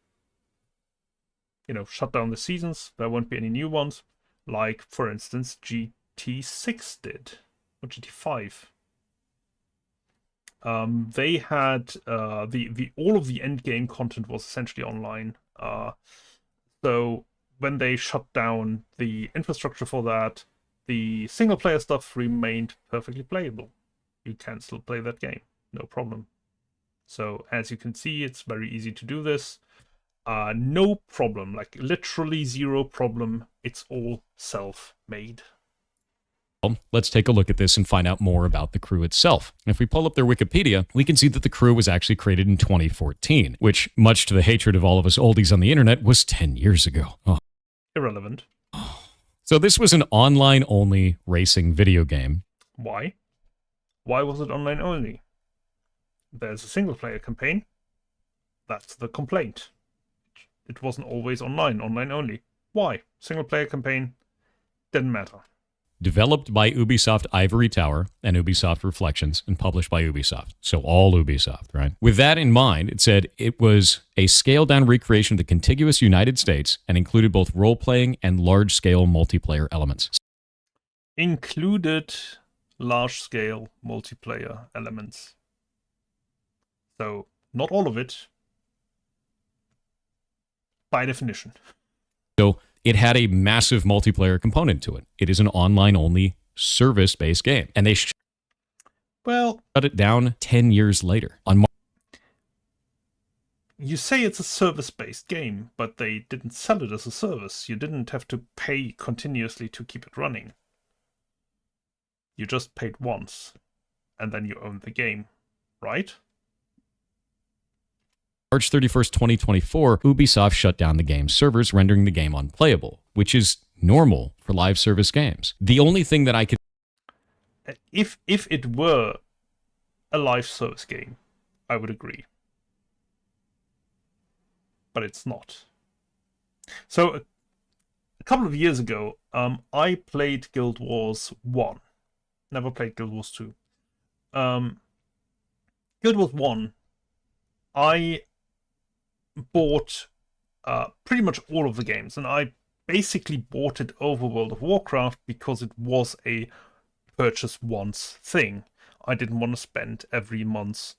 shut down the seasons. There won't be any new ones, like, for instance, GT6 did, or GT5. They had the all of the end game content was essentially online. So when they shut down the infrastructure for that, the single player stuff remained perfectly playable. You can still play that game, no problem. So as you can see, it's very easy to do this. No problem, like literally zero problem. It's all self-made. Let's take a look at this and find out more about the crew itself. If we pull up their Wikipedia, we can see that the crew was actually created in 2014, which, much to the hatred of all of us oldies on the internet, was 10 years ago. Oh. Irrelevant. So this was an online-only racing video game. Why? Why was it online only? There's a single-player campaign. That's the complaint. It wasn't always online only. Why? Single-player campaign, didn't matter. Developed by Ubisoft Ivory Tower and Ubisoft Reflections and published by Ubisoft. So all Ubisoft, right? With that in mind, it said it was a scaled-down recreation of the contiguous United States and included both role-playing and large-scale multiplayer elements. Included large-scale multiplayer elements. So not all of it, by definition. So it had a massive multiplayer component to it. It is an online-only service-based game. And they shut it down 10 years later. You say it's a service-based game, but they didn't sell it as a service. You didn't have to pay continuously to keep it running. You just paid once, and then you owned the game, right? March 31st, 2024, Ubisoft shut down the game's servers, rendering the game unplayable, which is normal for live service games. The only thing that I could... If it were a live service game, I would agree. But it's not. So, a couple of years ago, I played Guild Wars 1. Never played Guild Wars 2. Guild Wars 1, I bought pretty much all of the games, and I basically bought it over World of Warcraft because it was a purchase once thing. I didn't want to spend every month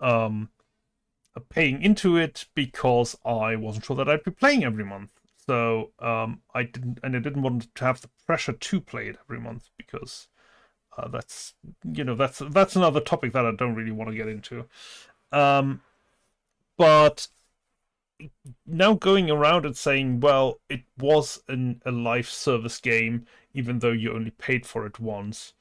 paying into it because I wasn't sure that I'd be playing every month. So I didn't want to have the pressure to play it every month because that's another topic that I don't really want to get into. But now going around and saying, well, it was a live service game, even though you only paid for it once.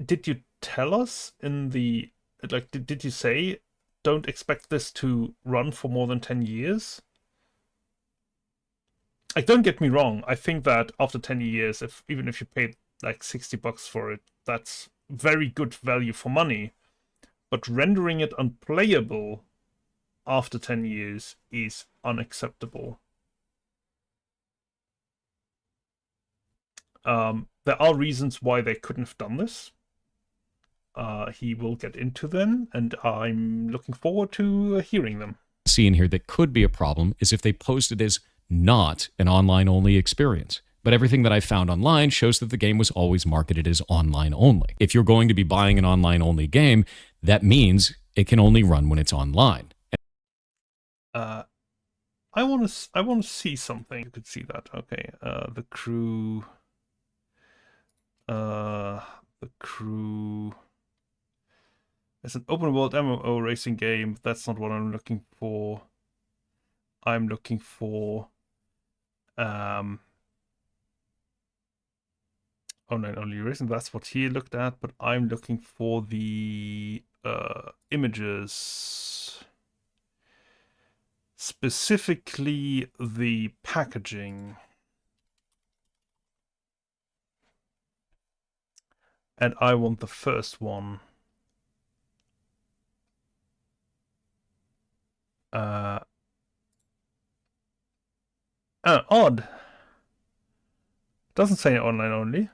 Did you tell us in the, like, did you say, don't expect this to run for more than 10 years? Like, don't get me wrong. I think that after 10 years, even if you paid like $60 for it, that's very good value for money. But rendering it unplayable after 10 years is unacceptable. There are reasons why they couldn't have done this. He will get into them, and I'm looking forward to hearing them. See in here that could be a problem is if they posted as not an online-only experience. But everything that I found online shows that the game was always marketed as online only. If you're going to be buying an online-only game, that means it can only run when it's online. I want to see something. You could see that. Okay. The crew. It's an open world MMO racing game. That's not what I'm looking for. I'm looking for online only racing. That's what he looked at, but I'm looking for the images. Specifically the packaging. And I want the first one. Odd. Doesn't say online only.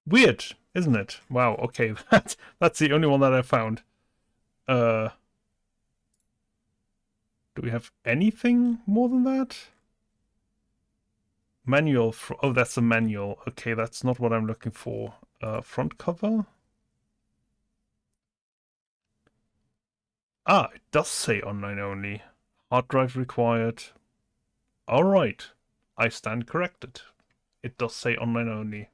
Weird, isn't it? Wow, okay, that's the only one that I found. Do we have anything more than that? Manual, oh, that's a manual. Okay, that's not what I'm looking for. Front cover? Ah, it does say online only. Hard drive required. Alright, I stand corrected. It does say online only.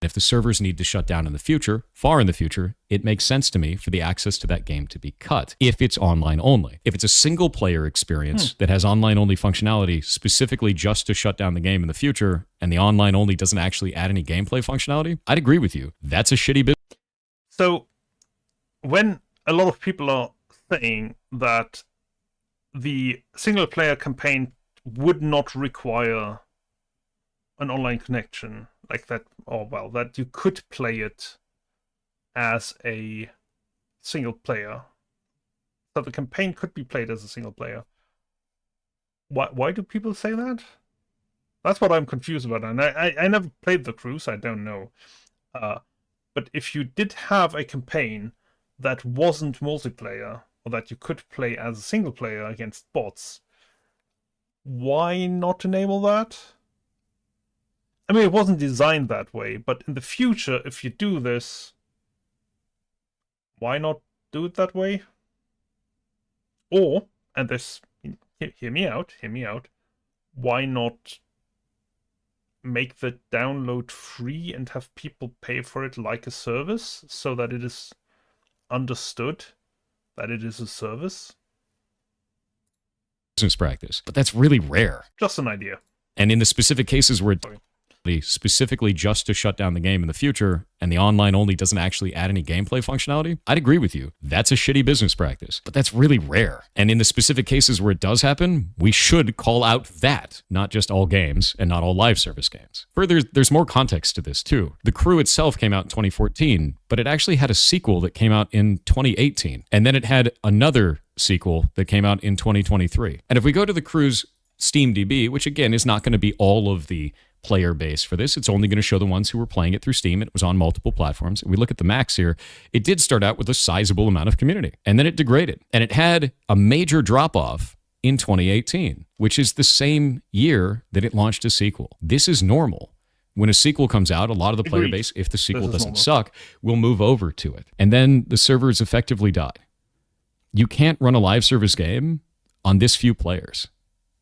If the servers need to shut down in the future, far in the future, it makes sense to me for the access to that game to be cut if it's online only. If it's a single player experience that has online only functionality specifically just to shut down the game in the future, and the online only doesn't actually add any gameplay functionality, I'd agree with you. That's a shitty business. So, when a lot of people are saying that the single player campaign would not require an online connection, like that, or well, that you could play it as a single player, so the campaign could be played as a single player. Why do people say that? That's what I'm confused about, and I never played the cruise, I don't know. But if you did have a campaign that wasn't multiplayer, or that you could play as a single player against bots, why not enable that? I mean, it wasn't designed that way, but in the future, if you do this, why not do it that way? Or, and this, hear me out, why not make the download free and have people pay for it like a service, so that it is understood that it is a service? Business practice, but that's really rare. Just an idea. And in the specific cases where specifically just to shut down the game in the future, and the online only doesn't actually add any gameplay functionality, I'd agree with you. That's a shitty business practice, but that's really rare. And in the specific cases where it does happen, we should call out that, not just all games and not all live service games. Further, there's more context to this too. The Crew itself came out in 2014, but it actually had a sequel that came out in 2018. And then it had another sequel that came out in 2023. And if we go to the Crew's SteamDB, which again is not going to be all of the player base for this, it's only going to show the ones who were playing it through Steam. It was on multiple platforms. We look at the max here. It did start out with a sizable amount of community, and then it degraded. And it had a major drop-off in 2018, which is the same year that it launched a sequel. This is normal. When a sequel comes out, a lot of the player base, if the sequel doesn't suck, will move over to it. And then the servers effectively die. You can't run a live service game on this few players.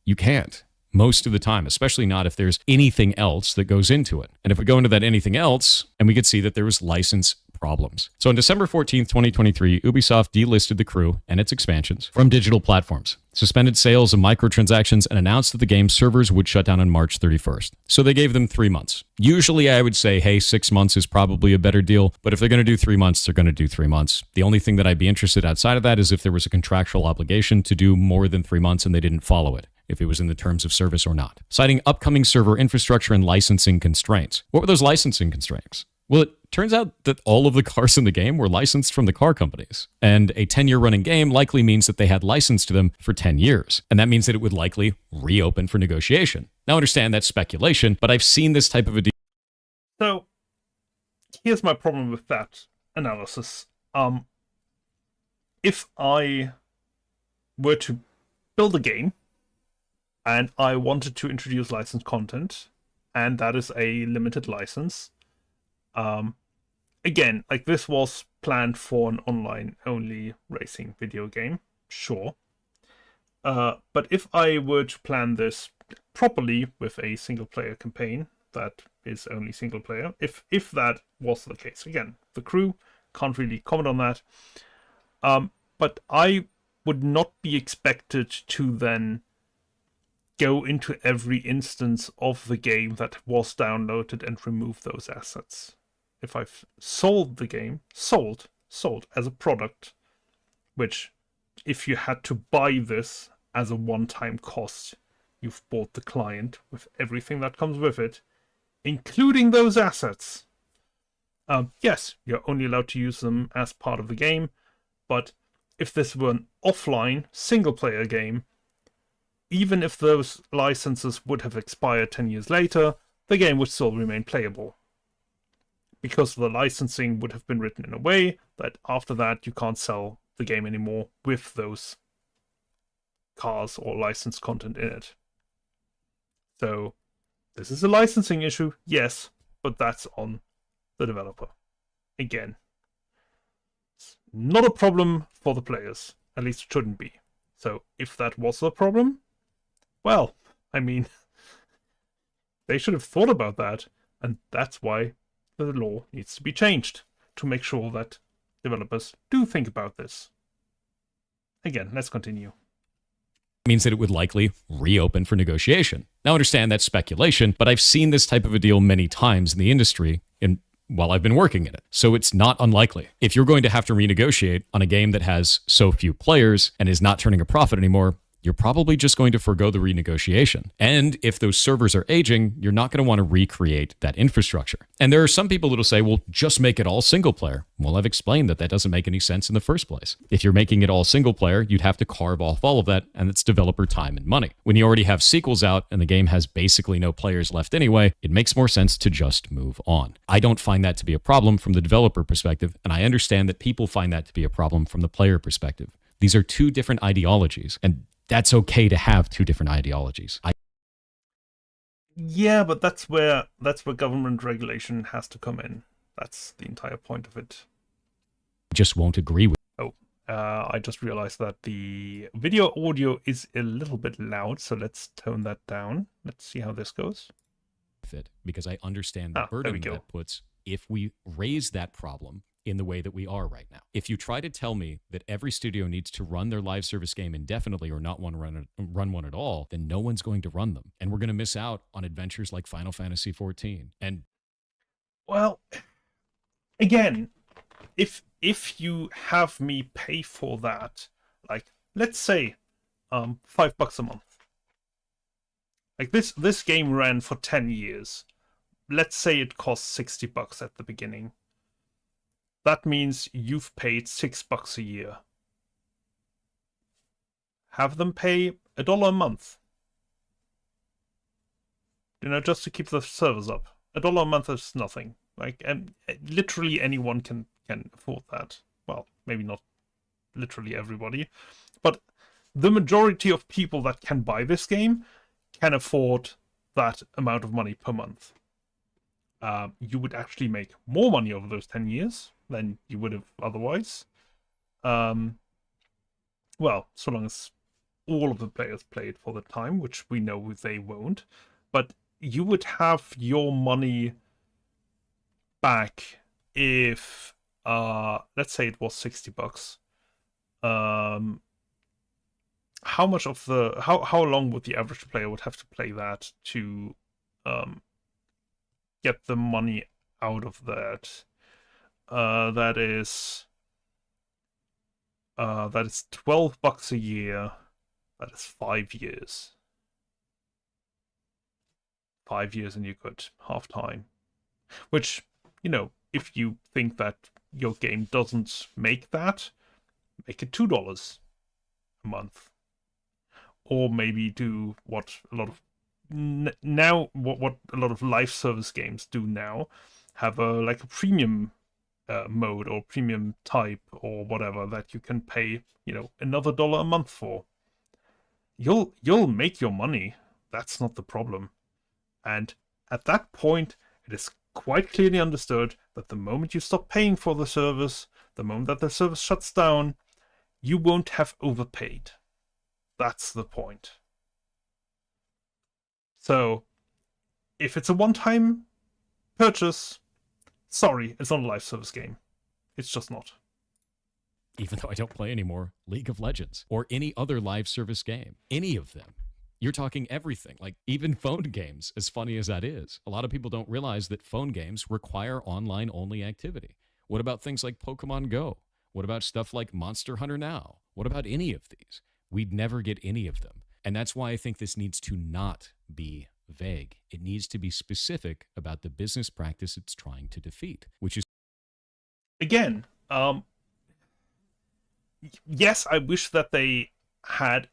You can't. Most of the time, especially not if there's anything else that goes into it. And if we go into that anything else, and we could see that there was license problems. So on December 14th, 2023, Ubisoft delisted the Crew and its expansions from digital platforms, suspended sales of microtransactions, and announced that the game's servers would shut down on March 31st. So they gave them 3 months. Usually I would say, hey, 6 months is probably a better deal, but if they're going to do 3 months, they're going to do 3 months. The only thing that I'd be interested outside of that is if there was a contractual obligation to do more than 3 months and they didn't follow it, if it was in the terms of service or not. Citing upcoming server infrastructure and licensing constraints. What were those licensing constraints? Well, it turns out that all of the cars in the game were licensed from the car companies. And a 10-year running game likely means that they had license to them for 10 years. And that means that it would likely reopen for negotiation. Now, understand that's speculation, but I've seen this type of a deal. So, here's my problem with that analysis. If I were to build a game, and I wanted to introduce licensed content, and that is a limited license. Again, like this was planned for an online-only racing video game, sure. But if I were to plan this properly with a single-player campaign that is only single-player, if that was the case, again, the Crew can't really comment on that. But I would not be expected to then go into every instance of the game that was downloaded and remove those assets. If I've sold the game, sold as a product, which if you had to buy this as a one-time cost, you've bought the client with everything that comes with it, including those assets. Yes, you're only allowed to use them as part of the game, but if this were an offline, single-player game, even if those licenses would have expired 10 years later, the game would still remain playable. Because the licensing would have been written in a way that after that you can't sell the game anymore with those cars or licensed content in it. So this is a licensing issue, yes, but that's on the developer. Again, it's not a problem for the players. At least it shouldn't be. So if that was the problem, well, I mean, they should have thought about that, and that's why the law needs to be changed to make sure that developers do think about this. Again, let's continue. Means that it would likely reopen for negotiation. Now, I understand that's speculation, but I've seen this type of a deal many times in the industry while I've been working in it. So it's not unlikely. If you're going to have to renegotiate on a game that has so few players and is not turning a profit anymore, you're probably just going to forgo the renegotiation. And if those servers are aging, you're not going to want to recreate that infrastructure. And there are some people that'll say, well, just make it all single player. Well, I've explained that doesn't make any sense in the first place. If you're making it all single player, you'd have to carve off all of that, and it's developer time and money. When you already have sequels out and the game has basically no players left anyway, it makes more sense to just move on. I don't find that to be a problem from the developer perspective, and I understand that people find that to be a problem from the player perspective. These are two different ideologies, and that's okay to have two different ideologies. Yeah, but that's where government regulation has to come in. That's the entire point of it. Just won't agree with. I just realized that the video audio is a little bit loud, so let's tone that down. Let's see how this goes. It because I understand the burden that puts if we raise that problem in the way that we are right now. If you try to tell me that every studio needs to run their live service game indefinitely or not want to run one at all, then no one's going to run them. And we're going to miss out on adventures like Final Fantasy XIV. And well, again, if you have me pay for that, like let's say $5 a month. Like this game ran for 10 years. Let's say it costs $60 at the beginning. That means you've paid $6 a year. Have them pay $1 a month. You know, just to keep the servers up. $1 a month is nothing. Like, and literally anyone can afford that. Well, maybe not literally everybody, but the majority of people that can buy this game can afford that amount of money per month. You would actually make more money over those 10 years than you would have otherwise. Well, so long as all of the players play it for the time, which we know they won't. But you would have your money back if, let's say it was $60. How much of the how long would the average player would have to play that to get the money out of that? That is $12 a year. That is 5 years. 5 years and you could half time. Which, you know, if you think that your game doesn't make that, make it $2 a month. Or maybe do what a lot of now what a lot of live service games do now, have a premium mode or premium type or whatever that you can pay, you know, another $1 a month for. You'll make your money. That's not the problem. And at that point, it is quite clearly understood that the moment you stop paying for the service, the moment that the service shuts down, you won't have overpaid. That's the point. So, if it's a one-time purchase, sorry, it's not a live service game. It's just not. Even though I don't play anymore, League of Legends or any other live service game, any of them. You're talking everything, like even phone games, as funny as that is. A lot of people don't realize that phone games require online-only activity. What about things like Pokemon Go? What about stuff like Monster Hunter Now? What about any of these? We'd never get any of them. And that's why I think this needs to not be vague. It needs to be specific about the business practice it's trying to defeat, which is... Again, yes, I wish that they had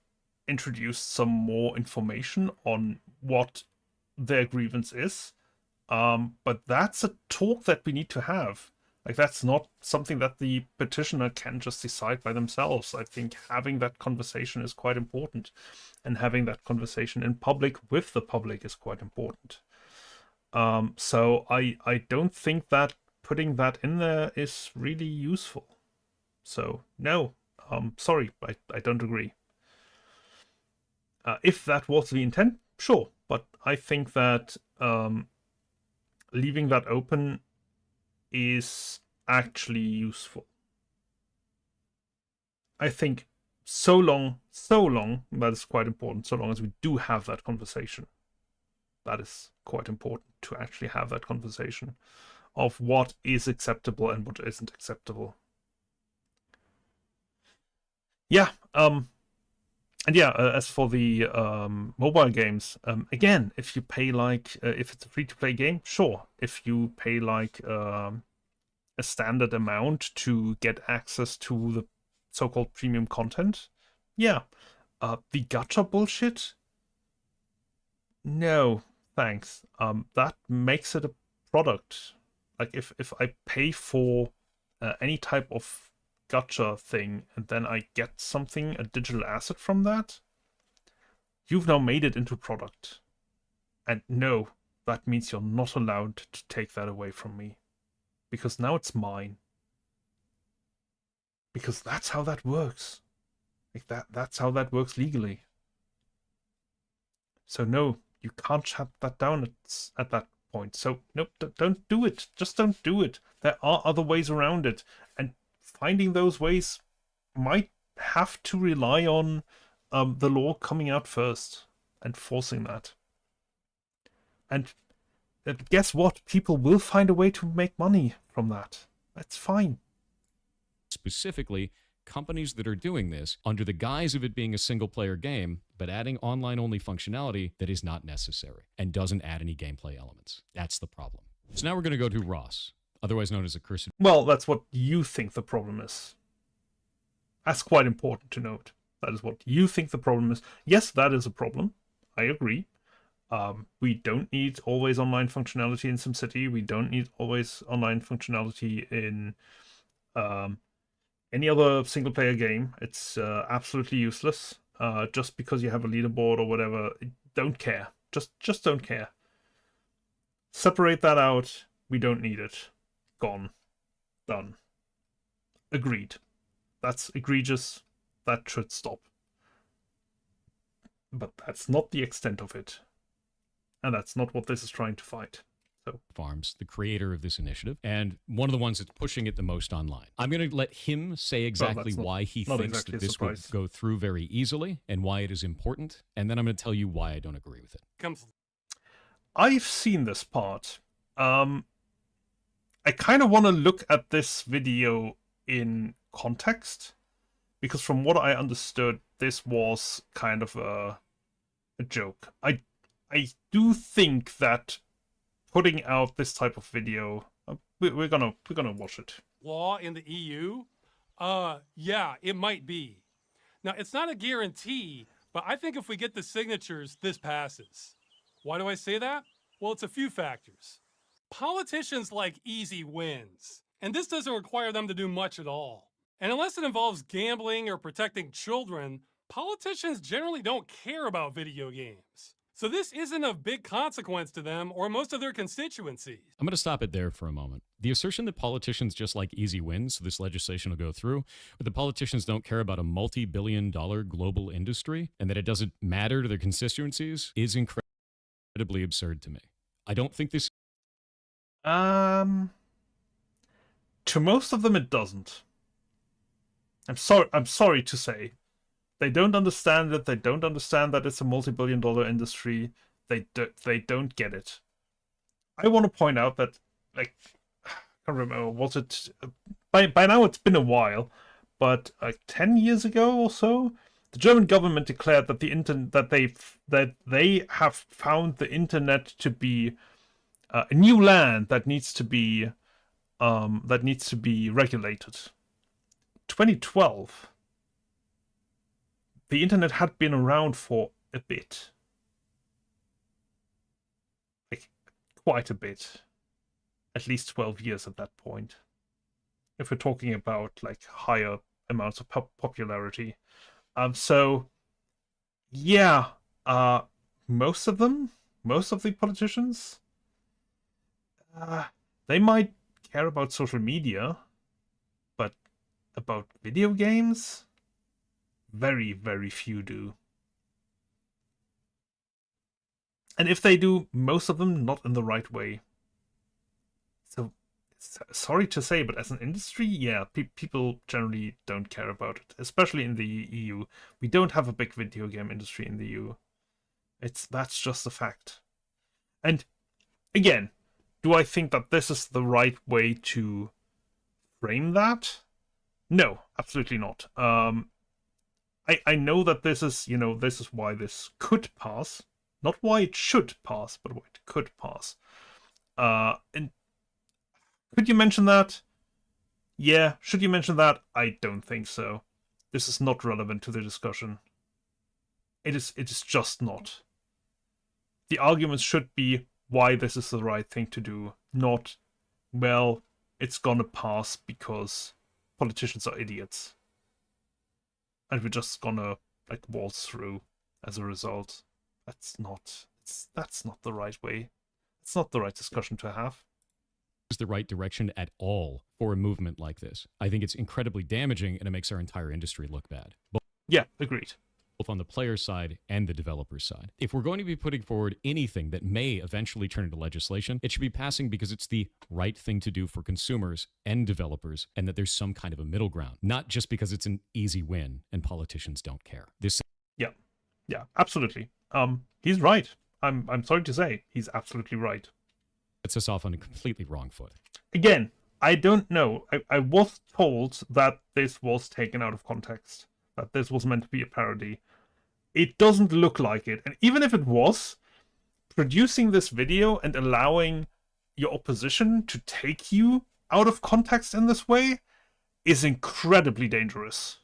introduced some more information on what their grievance is. But that's a talk that we need to have. Like, that's not something that the petitioner can just decide by themselves. I think having that conversation is quite important, and having that conversation in public with the public is quite important. So I don't think that putting that in there is really useful. So no, sorry, I don't agree. If that was the intent, sure, but I think that leaving that open is actually useful. I think so long, that is quite important, so long as we do have that conversation. That is quite important, to actually have that conversation of what is acceptable and what isn't acceptable. Yeah, and yeah, as for the mobile games, again, if you pay like, if it's a free-to-play game, sure. If you pay like a standard amount to get access to the so-called premium content, yeah. The gacha bullshit, no, thanks. That makes it a product. Like, if I pay for any type of gacha thing and then I get something, a digital asset from that, you've now made it into a product. And no, that means you're not allowed to take that away from me, because now it's mine. Because that's how that works. Like, that's how that works legally. So no, you can't shut that down at that point. So nope, don't do it. Just don't do it. There are other ways around it, and finding those ways might have to rely on the law coming out first and forcing that. And guess what? People will find a way to make money from that. That's fine. Specifically, companies that are doing this under the guise of it being a single-player game, but adding online-only functionality that is not necessary and doesn't add any gameplay elements. That's the problem. So now we're going to go to Ross, otherwise known as Accursed. Well, that's what you think the problem is. That's quite important to note. That is what you think the problem is. Yes, that is a problem. I agree. We don't need always online functionality in SimCity. We don't need always online functionality in any other single-player game. It's absolutely useless. Just because you have a leaderboard or whatever, don't care. Just don't care. Separate that out. We don't need it. Gone. Done. Agreed. That's egregious. That should stop. But that's not the extent of it. And that's not what this is trying to fight. So Farms, the creator of this initiative, and one of the ones that's pushing it the most online. I'm going to let him say exactly why he thinks exactly that this would go through very easily and why it is important, and then I'm going to tell you why I don't agree with it. I've seen this part. I kind of want to look at this video in context, because from what I understood, this was kind of a joke. I do think that putting out this type of video, we're gonna watch it. Law in the EU? Yeah, it might be. Now, it's not a guarantee, but I think if we get the signatures, this passes. Why do I say that? Well, it's a few factors. Politicians like easy wins, and this doesn't require them to do much at all. And unless it involves gambling or protecting children, politicians generally don't care about video games. So this isn't of big consequence to them or most of their constituencies. I'm going to stop it there for a moment. The assertion that politicians just like easy wins, so this legislation will go through, or that politicians don't care about a multi-billion-dollar global industry and that it doesn't matter to their constituencies is incredibly absurd to me. I don't think this... To most of them, it doesn't. I'm sorry to say. They don't understand it. They don't understand that it's a multi-billion-dollar industry. They don't get it. I want to point out that, like, I can't remember, was it by now it's been a while, but like 10 years ago or so, the German government declared that they have found the internet to be a new land that needs to be regulated. 2012. The internet had been around for a bit. Like, quite a bit, at least 12 years at that point. If we're talking about like higher amounts of popularity. So yeah, most of the politicians, they might care about social media, but about video games, very, very few do. And if they do, most of them not in the right way. So, sorry to say, but as an industry, yeah, people generally don't care about it, especially in the EU. We don't have a big video game industry in the EU. That's just a fact. And again, do I think that this is the right way to frame that? No, absolutely not. I know that this is, this is why this could pass. Not why it should pass, but why it could pass. And could you mention that? Yeah, should you mention that? I don't think so. This is not relevant to the discussion. It is just not. The arguments should be why this is the right thing to do, not, well, it's gonna pass because politicians are idiots. And we're just gonna, like, waltz through as a result. That's not the right way. It's not the right discussion to have. Is the right direction at all for a movement like this. I think it's incredibly damaging, and it makes our entire industry look bad. Yeah, agreed. Both on the player side and the developer side. If we're going to be putting forward anything that may eventually turn into legislation, it should be passing because it's the right thing to do for consumers and developers, and that there's some kind of a middle ground, not just because it's an easy win and politicians don't care. Yeah, absolutely. He's right. I'm sorry to say, he's absolutely right. Sets us off on a completely wrong foot. Again, I don't know. I was told that this was taken out of context, that this was meant to be a parody. It doesn't look like it. And even if it was, producing this video and allowing your opposition to take you out of context in this way is incredibly dangerous.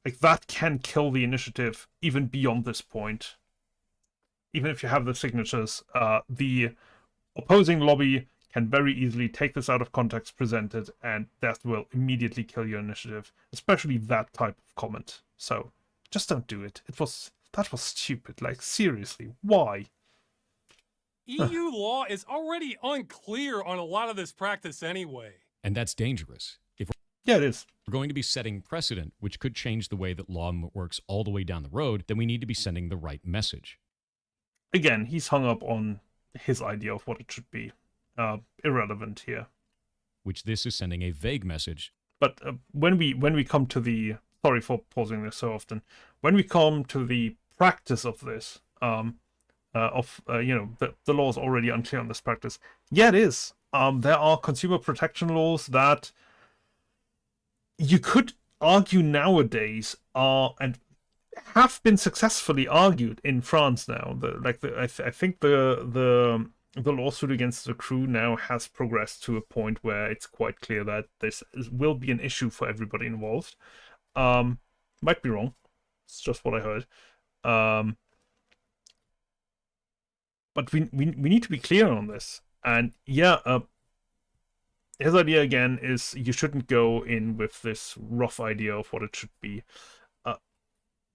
Like, that can kill the initiative even beyond this point. Even if you have the signatures, the opposing lobby can very easily take this out of context, present it, and that will immediately kill your initiative, especially that type of comment. So, just don't do it. That was stupid. Like, seriously, why? EU law is already unclear on a lot of this practice anyway. And that's dangerous. If Yeah, it is. we're going to be setting precedent, which could change the way that law works all the way down the road, then we need to be sending the right message. Again, he's hung up on his idea of what it should be. Irrelevant here. Which this is sending a vague message. But when we come to the, sorry for pausing this so often, when we come to the practice of this, the law is already unclear on this practice. Yeah, it is. There are consumer protection laws that you could argue nowadays are and have been successfully argued in France now. I think the lawsuit against the crew now has progressed to a point where it's quite clear that this will be an issue for everybody involved. Might be wrong. It's just what I heard. But we need to be clear on this. And yeah, his idea again is you shouldn't go in with this rough idea of what it should be.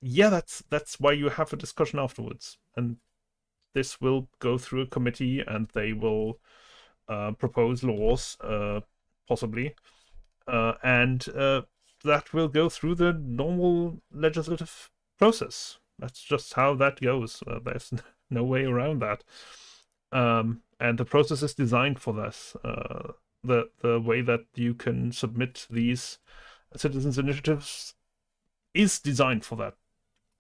Yeah, that's why you have a discussion afterwards, and this will go through a committee, and they will propose laws, possibly, and that will go through the normal legislative process. That's just how that goes. There's no way around that, and the process is designed for this. The way that you can submit these citizens' initiatives is designed for that.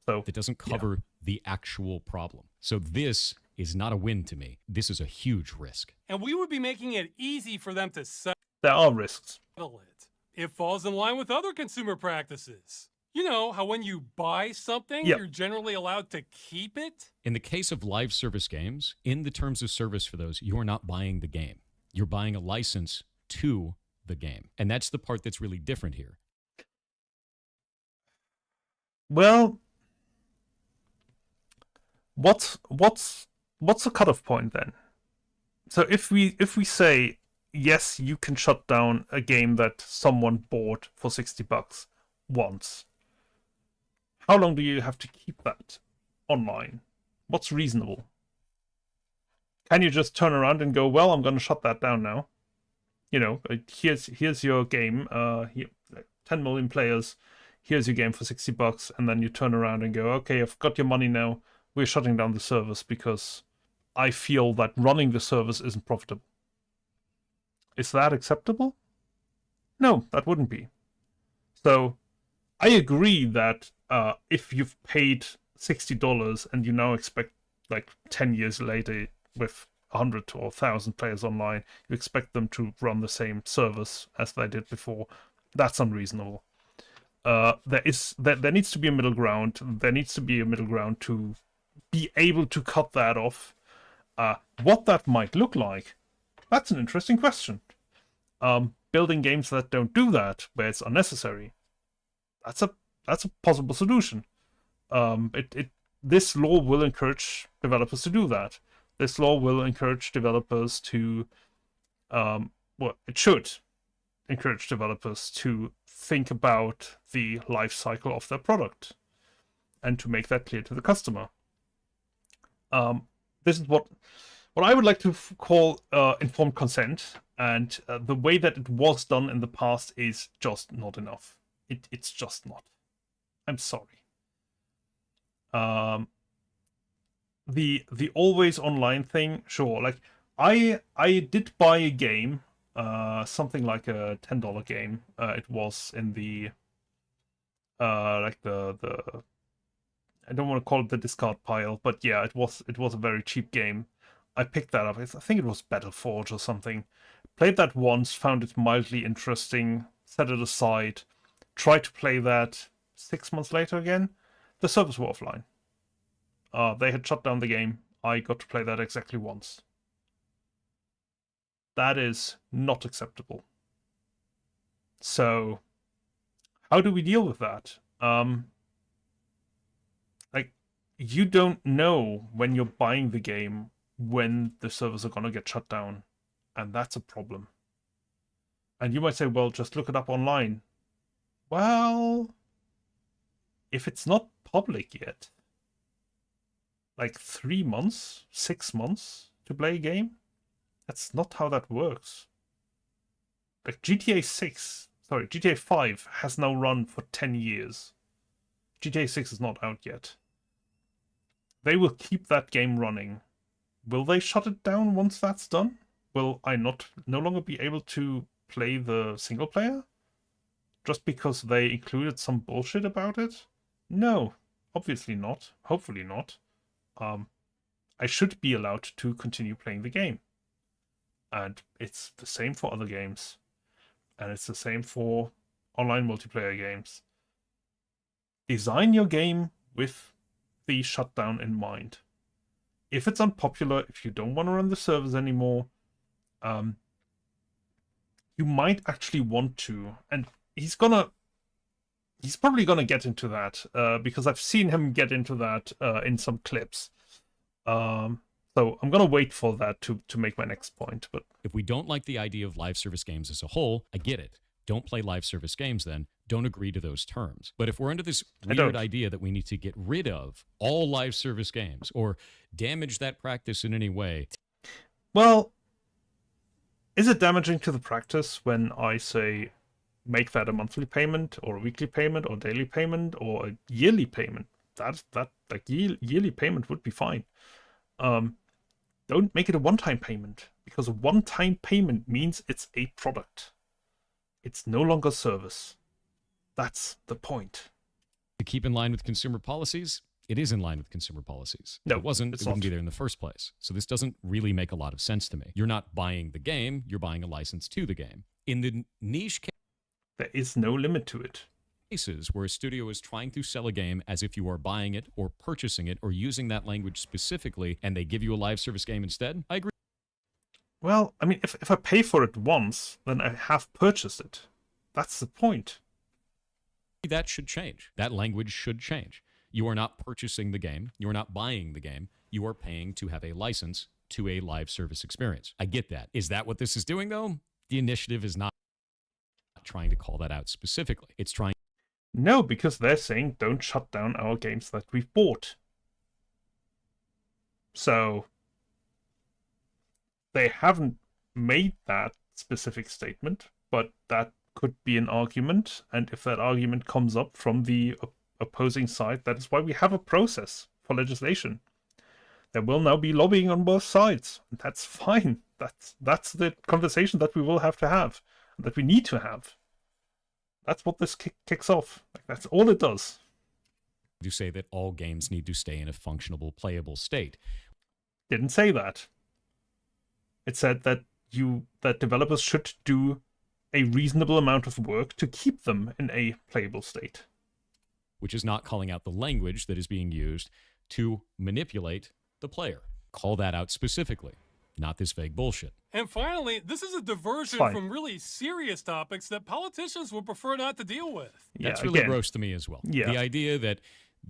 So That doesn't cover the actual problem. So this is not a win to me. This is a huge risk. And we would be making it easy for them to settle there are risks. it. It falls in line with other consumer practices. You know how when you buy something, Yep. you're generally allowed to keep it? In the case of live service games, in the terms of service for those, you are not buying the game. You're buying a license to the game. And that's the part that's really different here. Well, what's the cutoff point then? So if we say yes, you can shut down a game that someone bought for $60 once, how long do you have to keep that online? What's reasonable? Can you just turn around and go, well, I'm going to shut that down now? You know, here's your game. Here, 10 million players. Here's your game for $60, and then you turn around and go, okay, I've got your money now. We're shutting down the service because I feel that running the service isn't profitable. Is that acceptable? No, that wouldn't be. So I agree that if you've paid $60 and you now expect, like 10 years later, with 100 or 1,000 players online, you expect them to run the same service as they did before. That's unreasonable. There needs to be a middle ground. There needs to be a middle ground to be able to cut that off. What that might look like, that's an interesting question. Building games that don't do that, where it's unnecessary, that's a possible solution. This law will encourage developers to do that. This law will encourage developers to, it should encourage developers to think about the life cycle of their product and to make that clear to the customer. This is what I would like to call informed consent, and the way that it was done in the past is just not enough. It's just not. I'm sorry. The always online thing, sure. Like I did buy a game, something like a $10 game. It was in the like the I don't want to call it the discard pile, but yeah, it was a very cheap game. I picked that up. I think it was Battleforge or something. Played that once, found it mildly interesting, set it aside, tried to play that 6 months later again. The servers were offline. They had shut down the game. I got to play that exactly once. That is not acceptable. So, how do we deal with that? Like, you don't know when you're buying the game when the servers are going to get shut down, and that's a problem. And you might say, well, just look it up online. Well, if it's not public yet, like 3 months, 6 months to play a game, that's not how that works. Like GTA 5 has now run for 10 years. GTA 6 is not out yet. They will keep that game running. Will they shut it down once that's done? Will I no longer be able to play the single player? Just because they included some bullshit about it? No, obviously not. Hopefully not. I should be allowed to continue playing the game. And it's the same for other games. And it's the same for online multiplayer games. Design your game with the shutdown in mind. If it's unpopular, if you don't want to run the servers anymore, you might actually want to. And he's probably gonna get into that because I've seen him get into that in some clips. So I'm gonna wait for that to make my next point. But If we don't like the idea of live service games as a whole, I get it. Don't play live service games then. Don't agree to those terms. But if we're under this weird idea that we need to get rid of all live service games or damage that practice in any way. Well, is it damaging to the practice when I say make that a monthly payment or a weekly payment or daily payment or a yearly payment? That like yearly payment would be fine. Don't make it a one-time payment, because a one-time payment means it's a product. It's no longer service. That's the point. To keep in line with consumer policies, it is in line with consumer policies. No, if it wasn't, it it's wouldn't not. be there in the first place. So this doesn't really make a lot of sense to me. You're not buying the game, you're buying a license to the game. In the niche There is no limit to it. cases where a studio is trying to sell a game as if you are buying it or purchasing it or using that language specifically, and they give you a live service game instead, I agree. Well, I mean, if I pay for it once, then I have purchased it. That's the point. That should change. That language should change. You are not purchasing the game. You are not buying the game. You are paying to have a license to a live service experience. I get that. Is that what this is doing, though? The initiative is not trying to call that out specifically. It's trying. No, because they're saying don't shut down our games that we've bought. So they haven't made that specific statement, but that could be an argument. And if that argument comes up from the opposing side, that is why we have a process for legislation. There will now be lobbying on both sides. And that's fine. That's the conversation that we will have to have, that we need to have. That's what this kicks off. Like, that's all it does. To say that all games need to stay in a functionable, playable state. Didn't say that. It said that developers should do a reasonable amount of work to keep them in a playable state. Which is not calling out the language that is being used to manipulate the player. Call that out specifically, not this vague bullshit. And finally, this is a diversion from really serious topics that politicians would prefer not to deal with. Yeah, that's really gross to me as well. Yeah. The idea that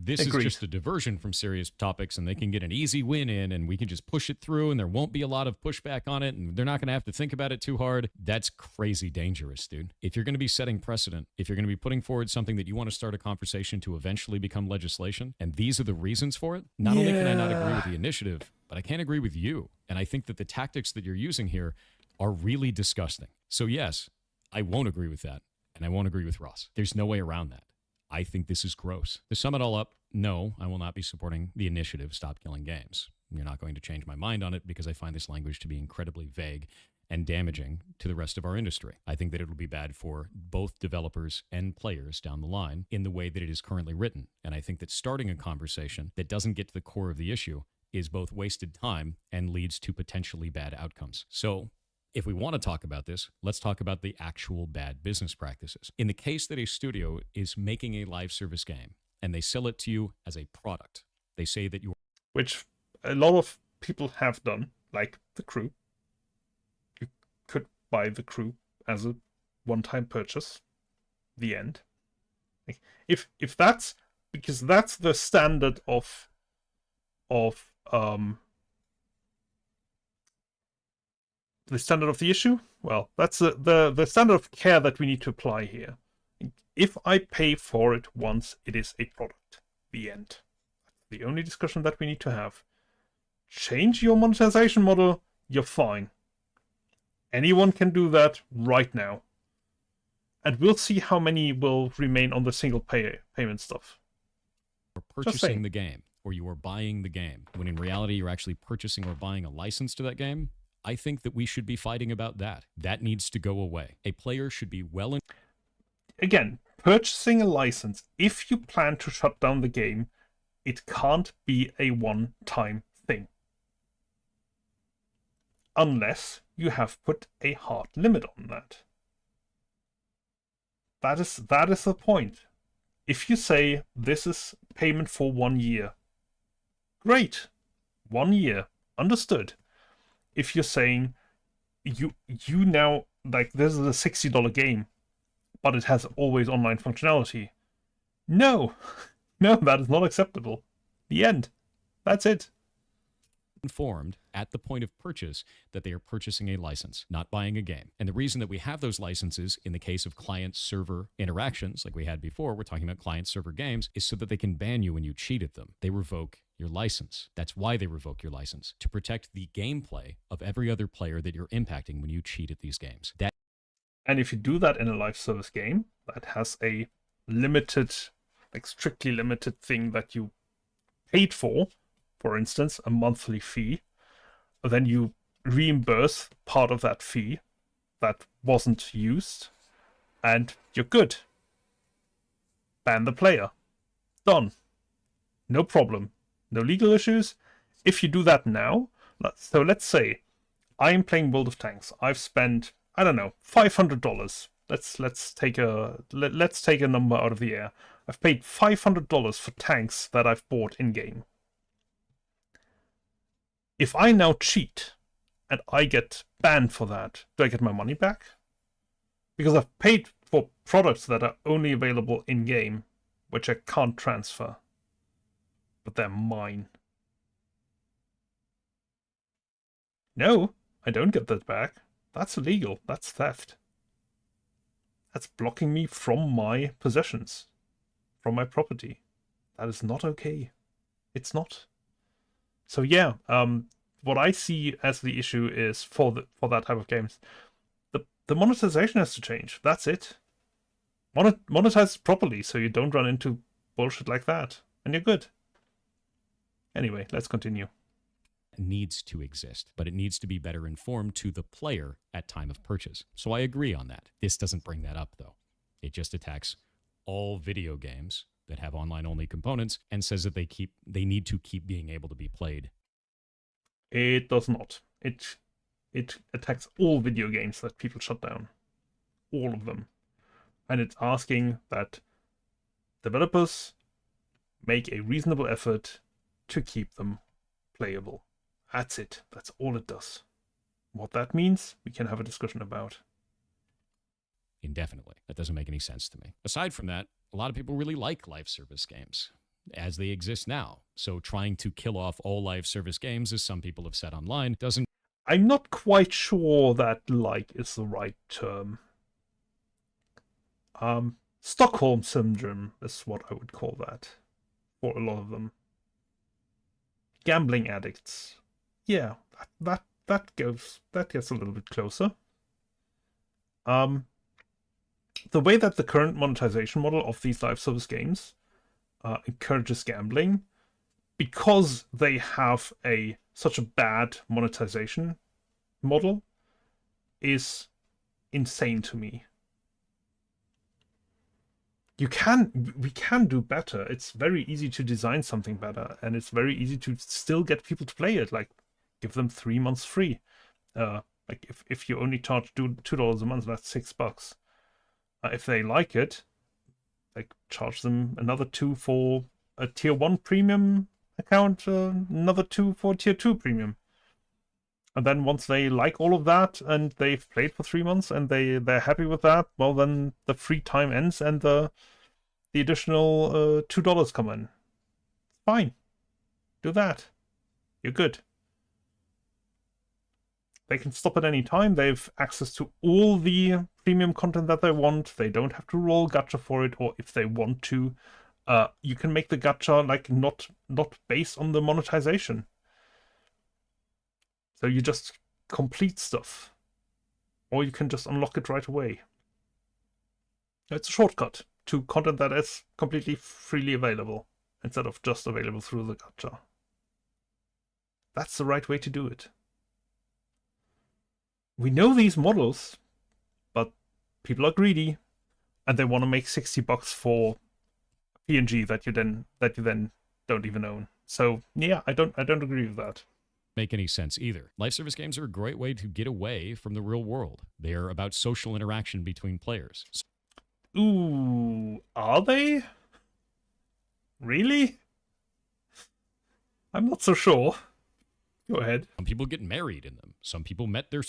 this is just a diversion from serious topics and they can get an easy win in and we can just push it through and there won't be a lot of pushback on it and they're not going to have to think about it too hard. That's crazy dangerous, dude. If you're going to be setting precedent, if you're going to be putting forward something that you want to start a conversation to eventually become legislation, and these are the reasons for it, not only can I not agree with the initiative, but I can't agree with you. And I think that the tactics that you're using here are really disgusting. So yes, I won't agree with that. And I won't agree with Ross. There's no way around that. I think this is gross. To sum it all up, no, I will not be supporting the initiative Stop Killing Games. You're not going to change my mind on it because I find this language to be incredibly vague and damaging to the rest of our industry. I think that it will be bad for both developers and players down the line in the way that it is currently written. And I think that starting a conversation that doesn't get to the core of the issue is both wasted time and leads to potentially bad outcomes. So if we want to talk about this, let's talk about the actual bad business practices. In the case that a studio is making a live service game and they sell it to you as a product, they say that you... Which a lot of people have done, like The Crew. You could buy The Crew as a one-time purchase. The end. Like, if that's... Because that's the standard of the standard of the issue? Well, that's the standard of care that we need to apply here. If I pay for it once, it is a product. The end. The only discussion that we need to have. Change your monetization model, you're fine. Anyone can do that right now. And we'll see how many will remain on the single payment stuff. You're purchasing the game, or you are buying the game, when in reality you're actually purchasing or buying a license to that game. I think that we should be fighting about that. That needs to go away. A player should be well... Again, purchasing a license, if you plan to shut down the game, it can't be a one-time thing. Unless you have put a hard limit on that. That is the point. If you say this is payment for 1 year, great. 1 year. Understood. If you're saying you now, like, this is a $60 game, but it has always online functionality. No, that is not acceptable. The end. That's it. Informed at the point of purchase that they are purchasing a license, not buying a game. And the reason that we have those licenses in the case of client-server interactions, like we had before, we're talking about client-server games, is so that they can ban you when you cheat at them. They revoke your license. That's why they revoke your license, to protect the gameplay of every other player that you're impacting when you cheat at these games. And if you do that in a live service game that has a limited, like strictly limited thing that you paid for instance, a monthly fee, then you reimburse part of that fee that wasn't used, and you're good. Ban the player. Done. No problem. No legal issues. If you do that now, so let's say I'm playing World of Tanks. I've spent, I don't know, $500. Let's take a number out of the air. I've paid $500 for tanks that I've bought in game. If I now cheat and I get banned for that, do I get my money back? Because I've paid for products that are only available in game, which I can't transfer. But they're mine. No, I don't get that back. That's illegal. That's theft. That's blocking me from my possessions, from my property. That is not okay. It's not. So yeah, what I see as the issue is for that type of games, the monetization has to change. That's it. Monetize properly so you don't run into bullshit like that, and you're good. Anyway, let's continue. Needs to exist, but it needs to be better informed to the player at time of purchase. So I agree on that. This doesn't bring that up, though. It just attacks all video games that have online-only components and says that they need to keep being able to be played. It does not. It attacks all video games that people shut down. All of them. And it's asking that developers make a reasonable effort to keep them playable. That's it. That's all it does. What that means, we can have a discussion about. Indefinitely. That doesn't make any sense to me. Aside from that, a lot of people really like live service games as they exist now. So trying to kill off all live service games, as some people have said online, doesn't... I'm not quite sure that like is the right term. Stockholm Syndrome is what I would call that for a lot of them. Gambling addicts. Yeah, that gets a little bit closer. The way that the current monetization model of these live service games encourages gambling, because they have such a bad monetization model, is insane to me. We can do better. It's very easy to design something better, and it's very easy to still get people to play it. Like, give them 3 months free. Like if you only charge $2 a month, that's $6. If they like it, like charge them another $2 for a tier 1 premium account, another $2 for tier 2 premium. And then once they like all of that and they've played for 3 months and they're happy with that, well, then the free time ends and the additional $2 come in. Fine. Do that. You're good. They can stop at any time. They have access to all the premium content that they want. They don't have to roll gacha for it, or if they want to, you can make the gacha like not based on the monetization. So you just complete stuff, or you can just unlock it right away. It's a shortcut to content that is completely freely available instead of just available through the gacha. That's the right way to do it. We know these models, but people are greedy, and they want to make $60 for a PNG that you then don't even own. So yeah, I don't agree with that. Make any sense either. Live service games are a great way to get away from the real world. They're about social interaction between players. Ooh, are they? Really? I'm not so sure. Go ahead. Some people get married in them. Some people met their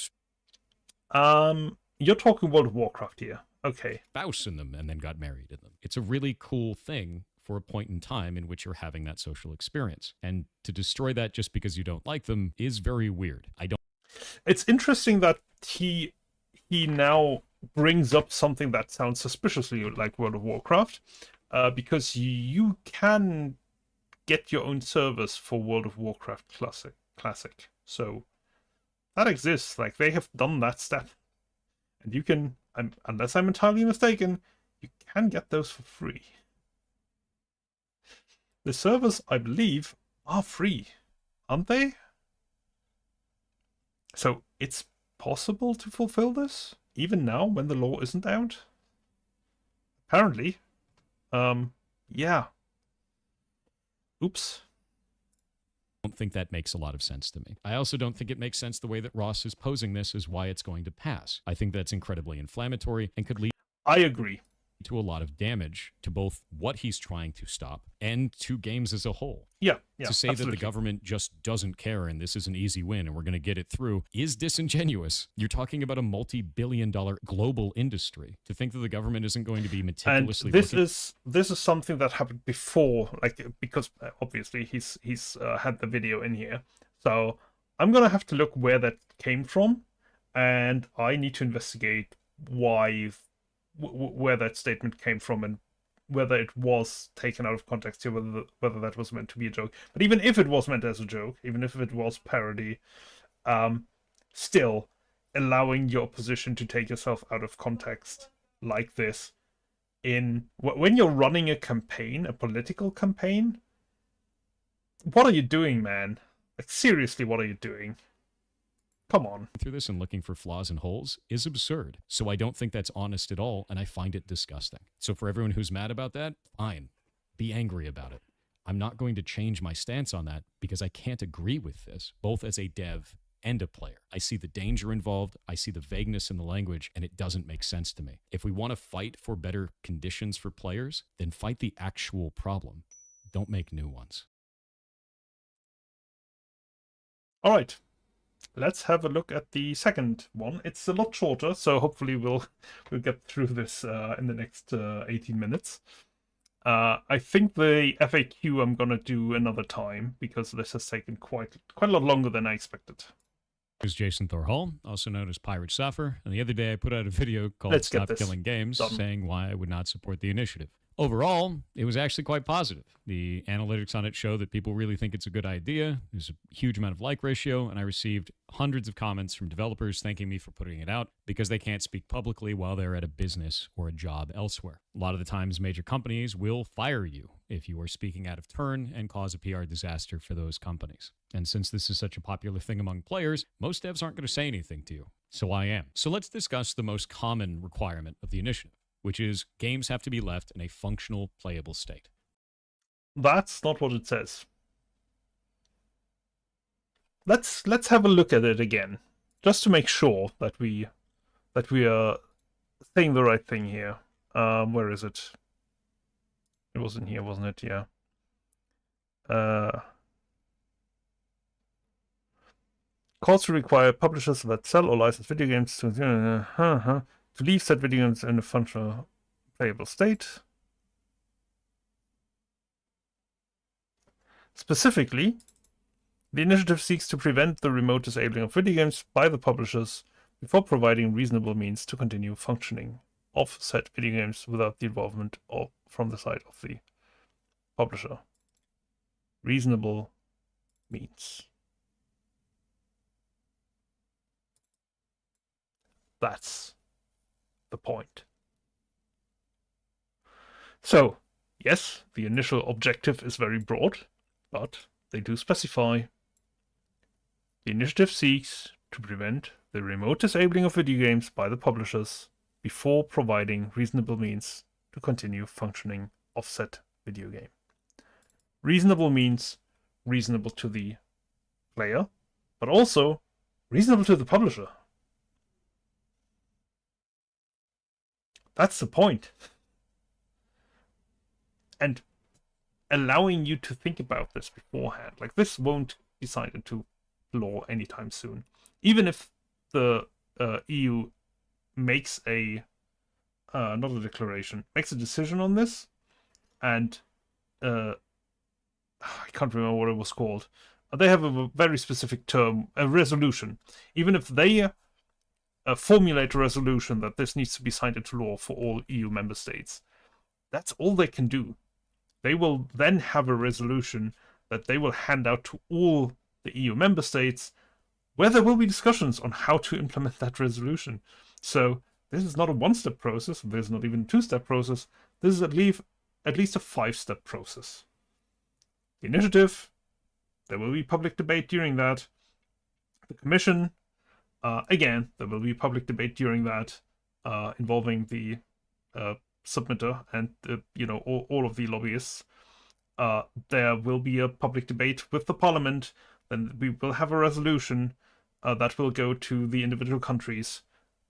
you're talking World of Warcraft here. Okay. spouse in them and then got married in them. It's a really cool thing for a point in time in which you're having that social experience. And to destroy that just because you don't like them is very weird. It's interesting that he now brings up something that sounds suspiciously like World of Warcraft, because you can get your own servers for World of Warcraft Classic. So that exists. Like, they have done that step, and you can, unless I'm entirely mistaken, you can get those for free. The servers, I believe, are free, aren't they? So it's possible to fulfill this, even now when the law isn't out? Apparently. Yeah. Oops. I don't think that makes a lot of sense to me. I also don't think it makes sense the way that Ross is posing this as why it's going to pass. I think that's incredibly inflammatory and could lead I agree. to a lot of damage to both what he's trying to stop and to games as a whole. Yeah, To say absolutely. that the government just doesn't care and this is an easy win and we're going to get it through is disingenuous. You're talking about a multi-billion-dollar global industry. To think that the government isn't going to be And meticulously this looking... is something that happened before, like, because obviously he's had the video in here. So I'm gonna have to look where that came from, and I need to investigate where that statement came from and whether it was taken out of context here, whether that was meant to be a joke. But even if it was meant as a joke, even if it was parody, still allowing your opposition to take yourself out of context like this when you're running a campaign, a political campaign, what are you doing, man? Like, seriously, what are you doing? Come on. Through this and looking for flaws and holes is absurd. So I don't think that's honest at all, and I find it disgusting. So for everyone who's mad about that, fine. Be angry about it. I'm not going to change my stance on that because I can't agree with this, both as a dev and a player. I see the danger involved, I see the vagueness in the language, and it doesn't make sense to me. If we want to fight for better conditions for players, then fight the actual problem. Don't make new ones. All right. Let's have a look at the second one. It's a lot shorter, so hopefully we'll get through this in the next 18 minutes. I think the FAQ I'm gonna do another time because this has taken quite a lot longer than I expected. This is Jason Thorhall, also known as Pirate Suffer, and the other day I put out a video called Let's get Stop this Killing Games, done. saying why I would not support the initiative. Overall, it was actually quite positive. The analytics on it show that people really think it's a good idea. There's a huge amount of like ratio, and I received hundreds of comments from developers thanking me for putting it out because they can't speak publicly while they're at a business or a job elsewhere. A lot of the times, major companies will fire you if you are speaking out of turn and cause a PR disaster for those companies. And since this is such a popular thing among players, most devs aren't going to say anything to you. So I am. So let's discuss the most common requirement of the initiative, which is games have to be left in a functional, playable state. That's not what it says. Let's have a look at it again, just to make sure that we are saying the right thing here. Where is it? It was in here, wasn't it? Yeah. Calls to require publishers that sell or license video games to leave said video games in a functional, playable state. Specifically, the initiative seeks to prevent the remote disabling of video games by the publishers before providing reasonable means to continue functioning of said video games without the involvement from the side of the publisher. Reasonable means. That's the point. So, yes, the initial objective is very broad, but they do specify the initiative seeks to prevent the remote disabling of video games by the publishers before providing reasonable means to continue functioning of said video game. Reasonable means reasonable to the player, but also reasonable to the publisher. That's the point. And allowing you to think about this beforehand. Like, this won't be signed into law anytime soon. Even if the EU makes a, not a declaration, makes a decision on this, and I can't remember what it was called. They have a very specific term, a resolution. Even if they formulate a resolution that this needs to be signed into law for all EU member states, that's all they can do. They will then have a resolution that they will hand out to all the EU member states, where there will be discussions on how to implement that resolution. So this is not a one-step process. This is not even a two-step process. This is at least a 5-step process. The initiative, there will be public debate during that. The Commission, again, there will be public debate during that, involving the submitter and all of the lobbyists. There will be a public debate with the Parliament. Then we will have a resolution that will go to the individual countries,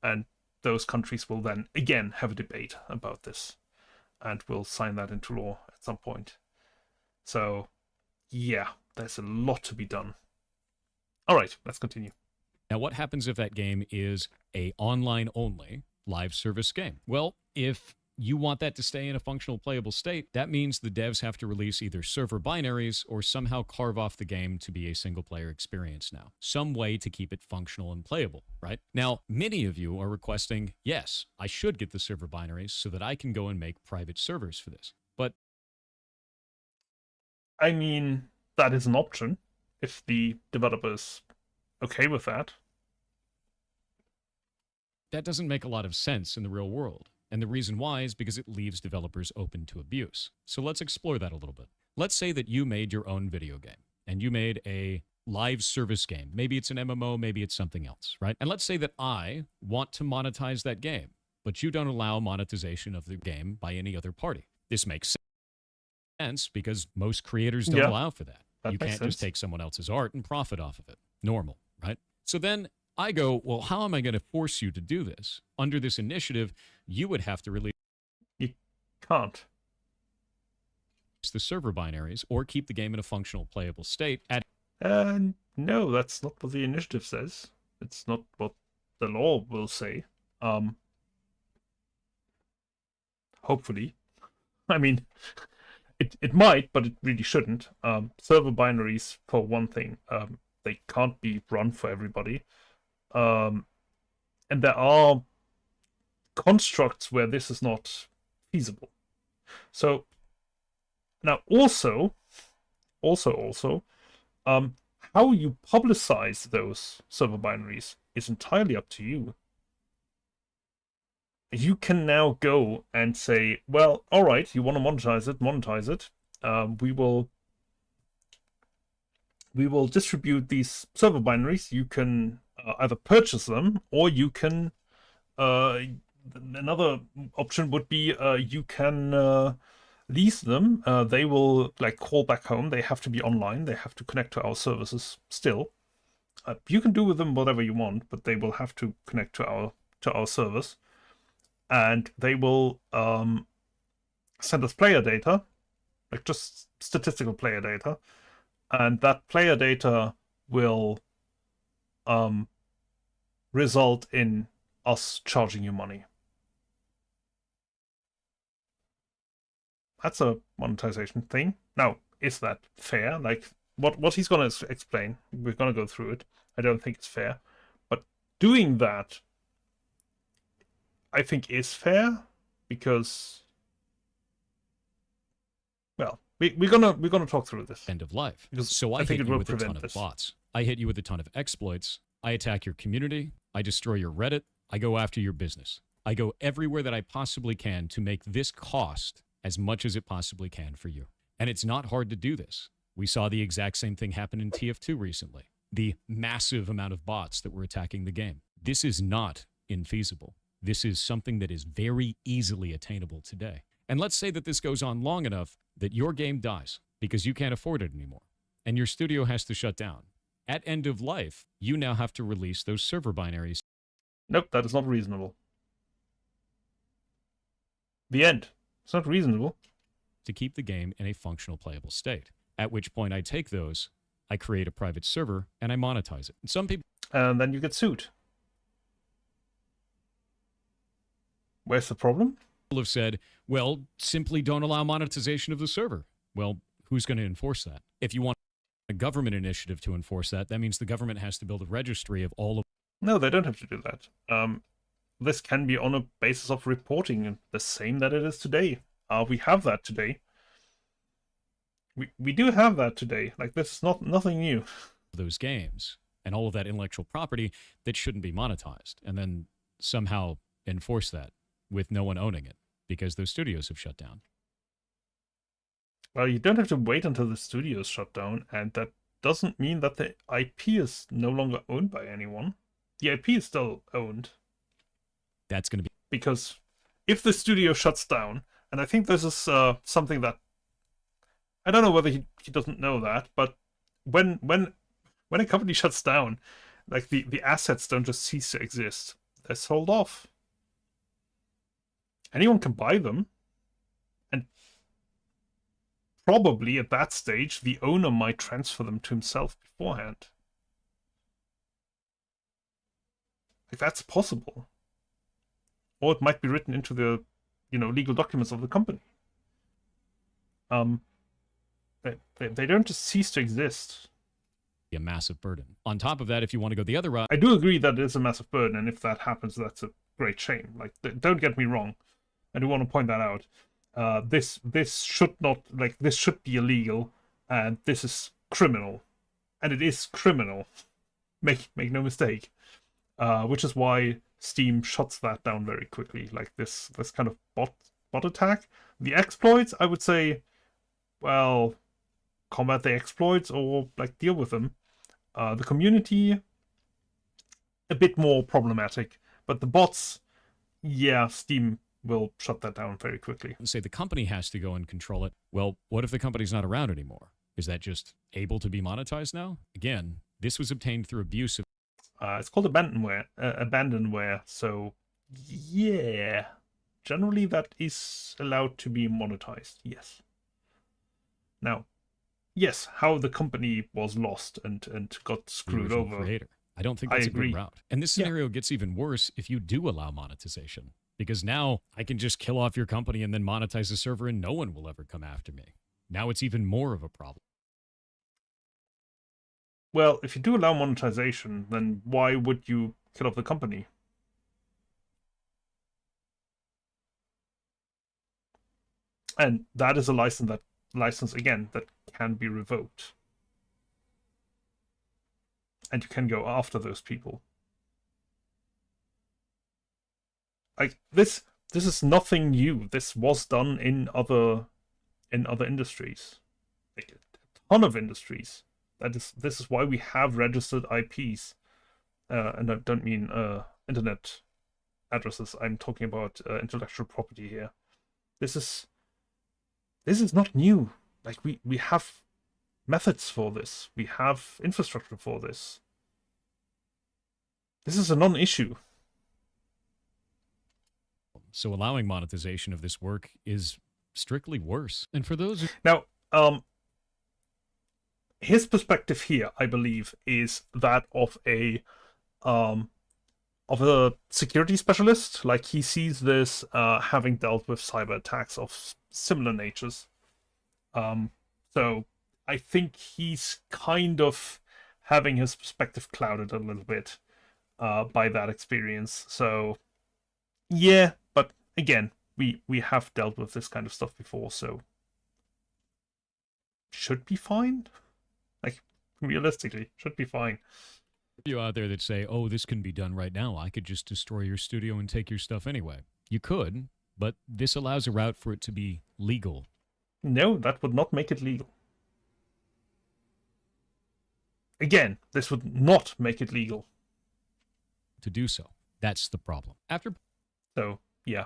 and those countries will then again have a debate about this, and will sign that into law at some point. So, yeah, there's a lot to be done. All right, let's continue. Now, what happens if that game is a online-only live service game? Well, if you want that to stay in a functional playable state, that means the devs have to release either server binaries or somehow carve off the game to be a single player experience now. Some way to keep it functional and playable, right? Now, many of you are requesting, yes, I should get the server binaries so that I can go and make private servers for this. But I mean, that is an option if the developer's okay with that. that doesn't make a lot of sense in the real world. And the reason why is because it leaves developers open to abuse. So let's explore that a little bit. Let's say that you made your own video game and you made a live service game. Maybe it's an MMO, maybe it's something else, right? And let's say that I want to monetize that game, but you don't allow monetization of the game by any other party. This makes sense because most creators don't allow for that. You can't just take someone else's art and profit off of it. Normal, right? So then I go, well, how am I going to force you to do this? Under this initiative, you would have to release You can't. the server binaries or keep the game in a functional playable state at No, that's not what the initiative says. It's not what the law will say. Hopefully. I mean, it might, but it really shouldn't. Server binaries, for one thing, they can't be run for everybody. And there are constructs where this is not feasible. So now also, how you publicize those server binaries is entirely up to you. You can now go and say, well, all right, you want to monetize it. We will distribute these server binaries. You can either purchase them, or you can another option would be you can lease them. They will call back home. They have to be online. They have to connect to our services still. You can do with them whatever you want, but they will have to connect to our service, and they will send us player data, just statistical player data, and that player data will result in us charging you money. That's a monetization thing. Now, is that fair? What he's going to explain, we're going to go through it. I don't think it's fair. But doing that, I think, is fair, because, well, we're gonna talk through this. end of life. Because So I I think hit it you will with a ton prevent of this. bots. I hit you with a ton of exploits. I attack your community. I destroy your Reddit. I go after your business. I go everywhere that I possibly can to make this cost as much as it possibly can for you. And it's not hard to do this. We saw the exact same thing happen in TF2 recently. The massive amount of bots that were attacking the game. This is not infeasible. This is something that is very easily attainable today. And let's say that this goes on long enough that your game dies because you can't afford it anymore, and your studio has to shut down. At end of life, you now have to release those server binaries. Nope, that is not reasonable. The end. It's not reasonable. To keep the game in a functional playable state. At which point I take those, I create a private server, and I monetize it. And some people And then you get sued. Where's the problem? have said, well, simply don't allow monetization of the server. Well, who's going to enforce that? If you want a government initiative to enforce that, that means the government has to build a registry of all of No, they don't have to do that. This can be on a basis of reporting, the same that it is today. We have that today. We do have that today. This is nothing new. those games and all of that intellectual property that shouldn't be monetized, and then somehow enforce that with no one owning it because those studios have shut down. Well, you don't have to wait until the studios shut down, and that doesn't mean that the IP is no longer owned by anyone. The IP is still owned, That's going to be because if the studio shuts down, and I think this is something that I don't know whether he doesn't know that, but when a company shuts down, the assets don't just cease to exist. They're sold off. Anyone can buy them, and probably at that stage the owner might transfer them to himself beforehand. That's possible. Or it might be written into the legal documents of the company. They don't just cease to exist. A massive burden. On top of that, if you want to go the other route, I do agree that it is a massive burden, and if that happens, that's a great shame. Like, don't get me wrong. I do want to point that out. This should not, like, this should be illegal, and this is criminal, and it is criminal. Make no mistake. Which is why Steam shuts that down very quickly. Like this kind of bot attack. The exploits, I would say, well, combat the exploits or like deal with them. The community, a bit more problematic, but the bots, yeah, Steam will shut that down very quickly. say the company has to go and control it. Well, what if the company's not around anymore? Is that just able to be monetized now? Again, this was obtained through abuse of. It's called abandonware. So, yeah, generally that is allowed to be monetized. Yes. Now, yes, how the company was lost and got screwed over. Creator. I don't think that's a agree. good route. And this scenario gets even worse if you do allow monetization. Because now I can just kill off your company and then monetize the server and no one will ever come after me. Now it's even more of a problem. Well, if you do allow monetization, then why would you kill off the company? And that is a license again that can be revoked. And you can go after those people. Like this is nothing new. This was done in other industries. Like a ton of industries. This is why we have registered IPs. And I don't mean internet addresses. I'm talking about intellectual property here. This is not new. Like we have methods for this. We have infrastructure for this. This is a non-issue. So allowing monetization of this work is strictly worse. And for those who... Now, his perspective here, I believe, is that of a security specialist. Like he sees this having dealt with cyber attacks of similar natures. So I think he's kind of having his perspective clouded a little bit by that experience. So yeah, but again, we have dealt with this kind of stuff before, so should be fine. Like realistically, should be fine. You out there that say, oh, this can be done right now. I could just destroy your studio and take your stuff anyway. You could, but this allows a route for it to be legal. No, that would not make it legal. Again, this would not make it legal. To do so. That's the problem. After So, yeah,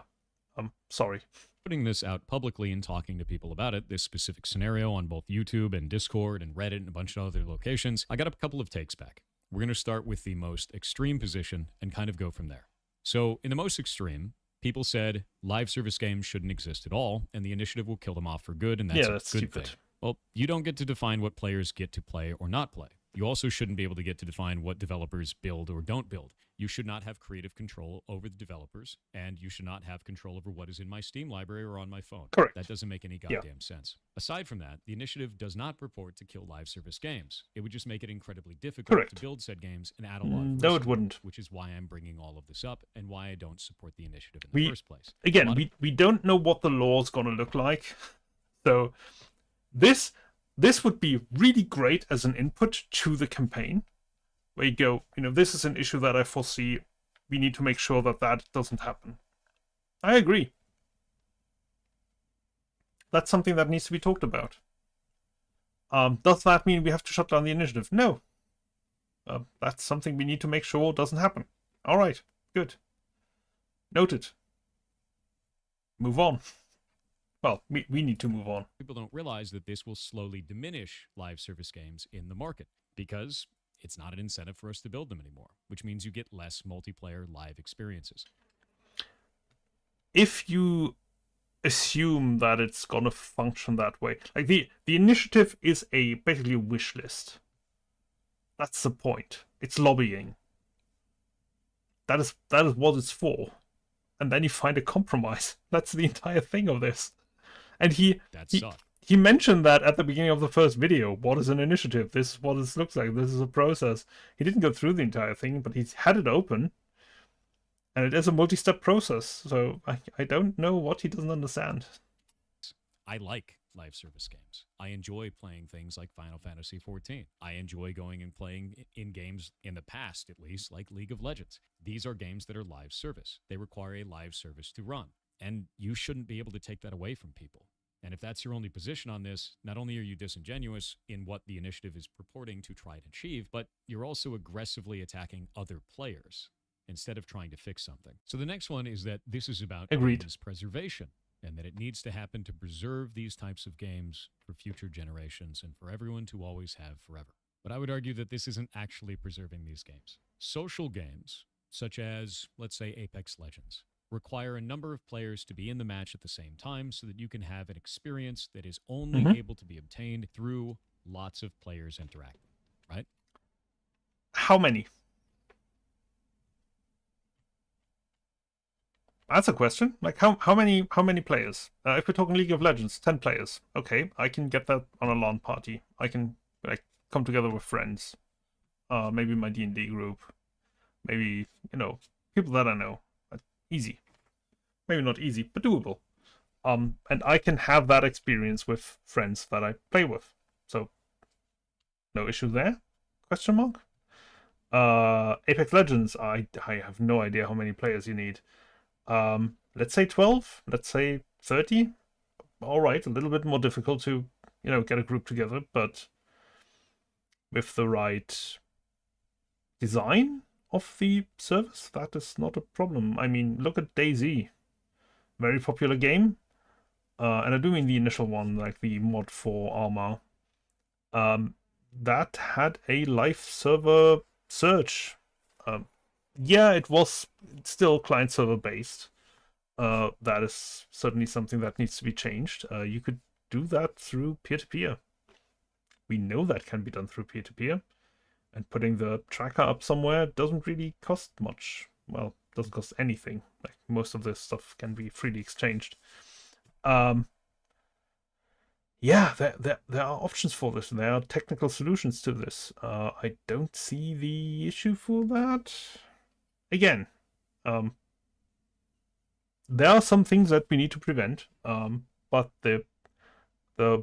I'm sorry. putting this out publicly and talking to people about it, this specific scenario on both YouTube and Discord and Reddit and a bunch of other locations, I got a couple of takes back. We're going to start with the most extreme position and kind of go from there. So, in the most extreme, people said live service games shouldn't exist at all, and the initiative will kill them off for good, and that's that's a good stupid. thing. Well, you don't get to define what players get to play or not play. You also shouldn't be able to get to define what developers build or don't build. You should not have creative control over the developers, and you should not have control over what is in my Steam library or on my phone. Correct. That doesn't make any goddamn sense. Aside from that, the initiative does not purport to kill live service games. It would just make it incredibly difficult Correct. to build said games and add a lot of No, risk, it wouldn't. which is why I'm bringing all of this up and why I don't support the initiative in the first place. Again, we don't know what the law's going to look like. So this would be really great as an input to the campaign, where you go, this is an issue that I foresee. We need to make sure that that doesn't happen. I agree. That's something that needs to be talked about. Does that mean we have to shut down the initiative? No. That's something we need to make sure doesn't happen. All right, good. Noted. Move on. Well, we need to move on. People don't realize that this will slowly diminish live service games in the market because it's not an incentive for us to build them anymore, which means you get less multiplayer live experiences. If you assume that it's going to function that way, like the initiative is basically a wish list. That's the point. It's lobbying. That is what it's for. and then you find a compromise. That's the entire thing of this. And he mentioned that at the beginning of the first video. What is an initiative? This is what this looks like. This is a process. He didn't go through the entire thing, but he had it open. And it is a multi-step process. So I don't know what he doesn't understand. I like live service games. I enjoy playing things like Final Fantasy XIV. I enjoy going and playing in games in the past, at least, like League of Legends. These are games that are live service. They require a live service to run. And you shouldn't be able to take that away from people. And if that's your only position on this, not only are you disingenuous in what the initiative is purporting to try to achieve, but you're also aggressively attacking other players instead of trying to fix something. So the next one is that this is about games preservation, and that it needs to happen to preserve these types of games for future generations and for everyone to always have forever. But I would argue that this isn't actually preserving these games. Social games, such as, let's say, Apex Legends, require a number of players to be in the match at the same time so that you can have an experience that is only able to be obtained through lots of players interacting, right? How many? That's a question. Like, how many players? If we're talking League of Legends, 10 players. Okay, I can get that on a LAN party. I can come together with friends. Maybe my D&D group. Maybe, people that I know. Easy. Maybe not easy, but doable. And I can have that experience with friends that I play with. So, no issue there? Question mark? Apex Legends, I have no idea how many players you need. Let's say 12, let's say 30. All right, a little bit more difficult to, get a group together, but with the right design of the service, that is not a problem. I mean, look at DayZ. Very popular game. And I do mean the initial one, like the mod for Arma. That had a live server search. Yeah, it was still client-server based. That is certainly something that needs to be changed. You could do that through peer-to-peer. We know that can be done through peer-to-peer. And putting the tracker up somewhere doesn't really cost much. Well, doesn't cost anything. Like, most of this stuff can be freely exchanged. Yeah, there are options for this. There are technical solutions to this. I don't see the issue for that. Again, there are some things that we need to prevent, but the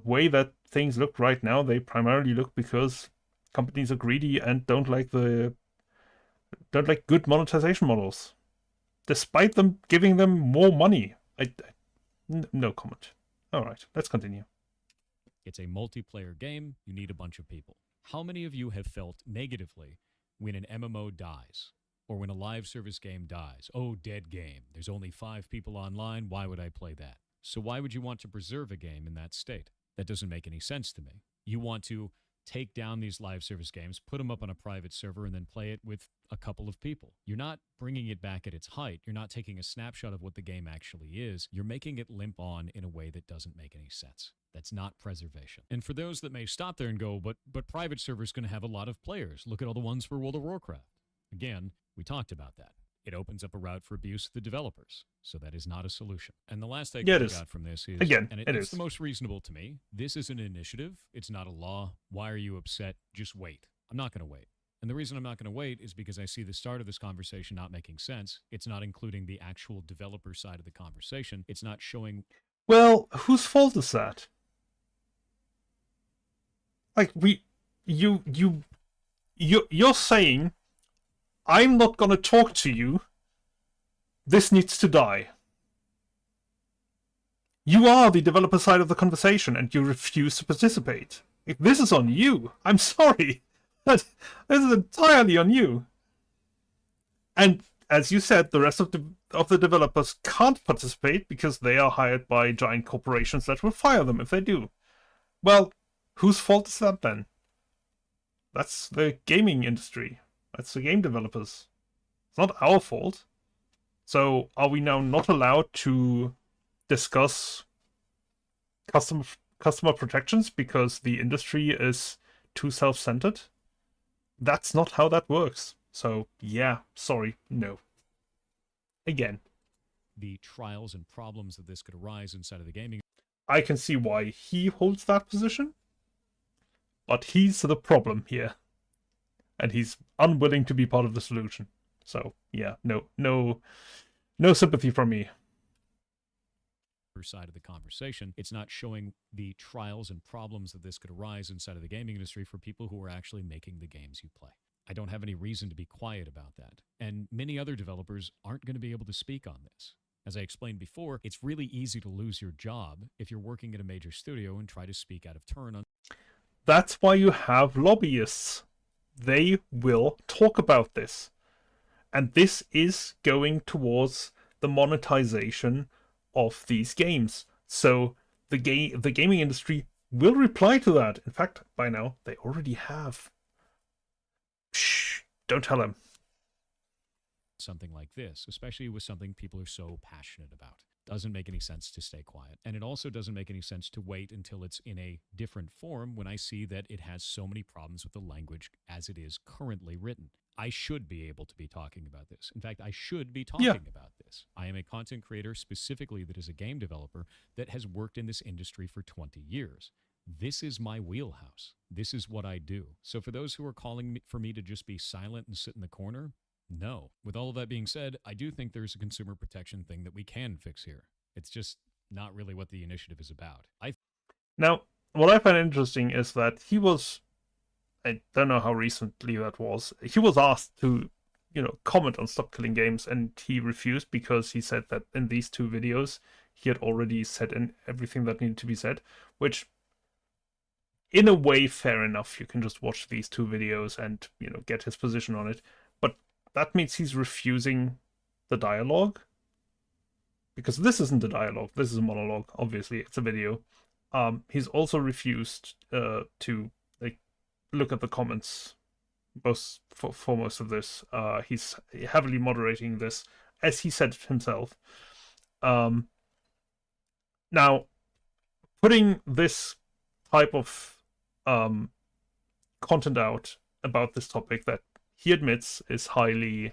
way that things look right now, they primarily look because companies are greedy and don't like good monetization models, despite them giving them more money. No comment. All right, let's continue. It's a multiplayer game. You need a bunch of people. How many of you have felt negatively when an MMO dies? Or when a live service game dies? Oh, dead game. There's only 5 people online. Why would I play that? So why would you want to preserve a game in that state? That doesn't make any sense to me. You want to take down these live service games, put them up on a private server, and then play it with a couple of people. You're not bringing it back at its height. You're not taking a snapshot of what the game actually is. You're making it limp on in a way that doesn't make any sense. That's not preservation. And for those that may stop there and go, but private servers going to have a lot of players. Look at all the ones for World of Warcraft. Again, we talked about that. It opens up a route for abuse of the developers. So that is not a solution. And the last thing I got from this is, it's the most reasonable to me. This is an initiative. It's not a law. Why are you upset? Just wait. I'm not going to wait. And the reason I'm not going to wait is because I see the start of this conversation not making sense. It's not including the actual developer side of the conversation. It's not showing... Well, whose fault is that? Like, you're saying, I'm not going to talk to you. This needs to die. You are the developer side of the conversation, and you refuse to participate. If this is on you, I'm sorry. This is entirely on you. And as you said, the rest of the developers can't participate because they are hired by giant corporations that will fire them if they do. Well, whose fault is that then? That's the gaming industry. That's the game developers. It's not our fault. So are we now not allowed to discuss customer protections because the industry is too self-centered? That's not how that works. So yeah, sorry, no. Again. the trials and problems that this could arise inside of the gaming I can see why he holds that position, but he's the problem here, and he's unwilling to be part of the solution. So yeah, no sympathy from me. side of the conversation. It's not showing the trials and problems that this could arise inside of the gaming industry for people who are actually making the games you play. I don't have any reason to be quiet about that. And many other developers aren't going to be able to speak on this. As I explained before, it's really easy to lose your job if you're working at a major studio and try to speak out of turn on. That's why you have lobbyists. They will talk about this. And this is going towards the monetization of these games. So the gaming industry will reply to that. In fact, by now, they already have. Shh, don't tell them. Something like this, especially with something people are so passionate about. Doesn't make any sense to stay quiet. And it also doesn't make any sense to wait until it's in a different form when I see that it has so many problems with the language as it is currently written. I should be able to be talking about this. In fact, I should be talking about this. I am a content creator specifically that is a game developer that has worked in this industry for 20 years. This is my wheelhouse. This is what I do. So for those who are calling for me to just be silent and sit in the corner, no. With all of that being said, I do think there's a consumer protection thing that we can fix here. It's just not really what the initiative is about. Now, what I find interesting is that he was, I don't know how recently that was, he was asked to, comment on Stop Killing Games, and he refused because he said that in these 2 videos, he had already said everything that needed to be said, which, in a way, fair enough. You can just watch these 2 videos and, get his position on it. But that means he's refusing the dialogue. Because this isn't a dialogue, this is a monologue, obviously, it's a video. He's also refused to look at the comments for most of this. He's heavily moderating this, as he said himself. Now, putting this type of content out about this topic that he admits is highly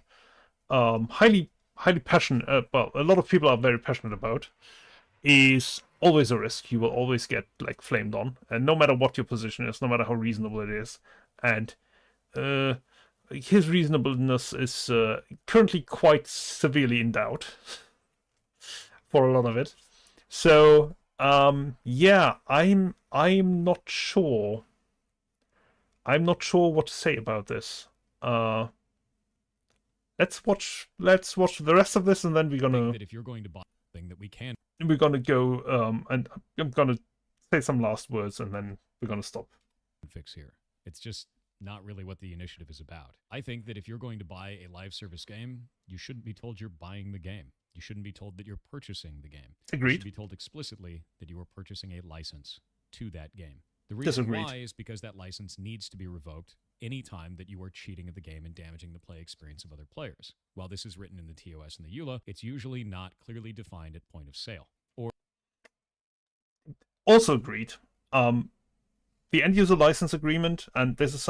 passionate, well, a lot of people are very passionate about, is always a risk. You will always get flamed on, and no matter what your position is, no matter how reasonable it is, and his reasonableness is currently quite severely in doubt for a lot of it. So yeah, I'm not sure. I'm not sure what to say about this. Let's watch the rest of this, and then we're gonna. That if you're going to buy something that we're gonna go and I'm gonna say some last words, and then we're gonna stop. Fix here. It's just not really what the initiative is about. I think that if you're going to buy a live service game, you shouldn't be told you're buying the game. You shouldn't be told that you're purchasing the game. Agreed. You should be told explicitly that you are purchasing a license to that game. The reason why is because that license needs to be revoked anytime that you are cheating at the game and damaging the play experience of other players. While this is written in the TOS and the EULA, it's usually not clearly defined at point of sale. Or also agreed. The end-user license agreement, and this is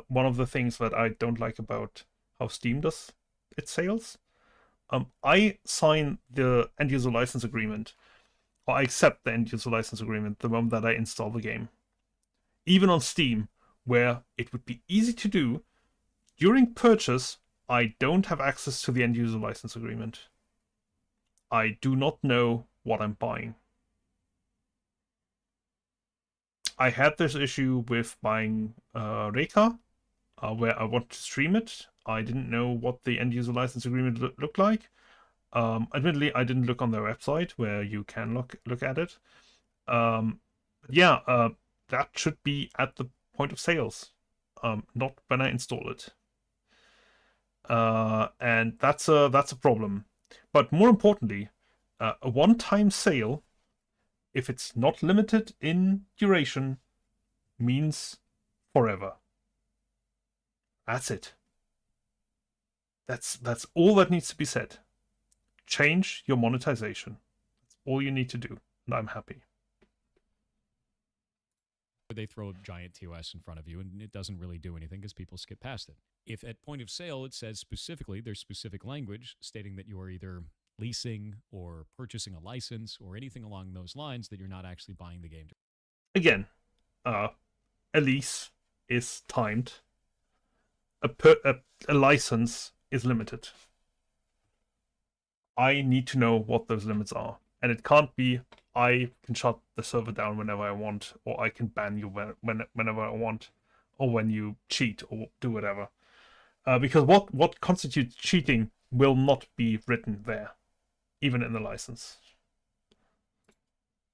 one of the things that I don't like about how Steam does its sales. I sign the end-user license agreement, or I accept the end-user license agreement the moment that I install the game. Even on Steam, where it would be easy to do, during purchase, I don't have access to the end-user license agreement. I do not know what I'm buying. I had this issue with buying Reka, where I wanted to stream it. I didn't know what the end-user license agreement looked like. Admittedly, I didn't look on their website, where you can look at it. Yeah, that should be at the point of sales, not when I install it. And that's a problem. But more importantly, a one-time sale, if it's not limited in duration, means forever. That's it. That's all that needs to be said. Change your monetization. That's all you need to do, and I'm happy. they throw a giant TOS in front of you and it doesn't really do anything because people skip past it. If at point of sale it says specifically, there's specific language stating that you are either leasing or purchasing a license or anything along those lines that you're not actually buying the game. Again, a lease is timed. A license is limited. I need to know what those limits are. And it can't be, I can shut the server down whenever I want, or I can ban you whenever I want, or when you cheat, or do whatever. Because what constitutes cheating will not be written there, even in the license.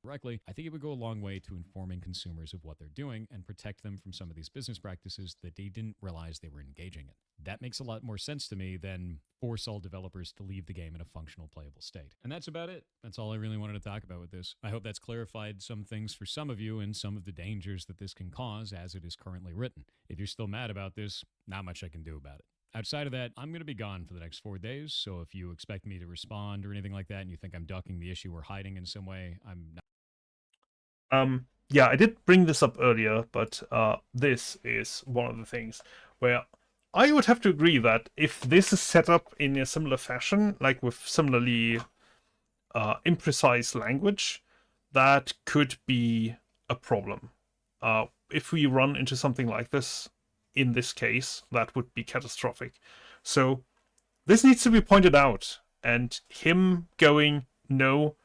Correctly, I think it would go a long way to informing consumers of what they're doing and protect them from some of these business practices that they didn't realize they were engaging in. That makes a lot more sense to me than force all developers to leave the game in a functional, playable state. And that's about it. That's all I really wanted to talk about with this. I hope that's clarified some things for some of you and some of the dangers that this can cause as it is currently written. If you're still mad about this, not much I can do about it. Outside of that, I'm going to be gone for the next 4 days, so if you expect me to respond or anything like that and you think I'm ducking the issue or hiding in some way, I'm not. Yeah, I did bring this up earlier, but this is one of the things where I would have to agree that if this is set up in a similar fashion, like with similarly imprecise language, that could be a problem. If we run into something like this, in this case, that would be catastrophic. So this needs to be pointed out, and him going, no,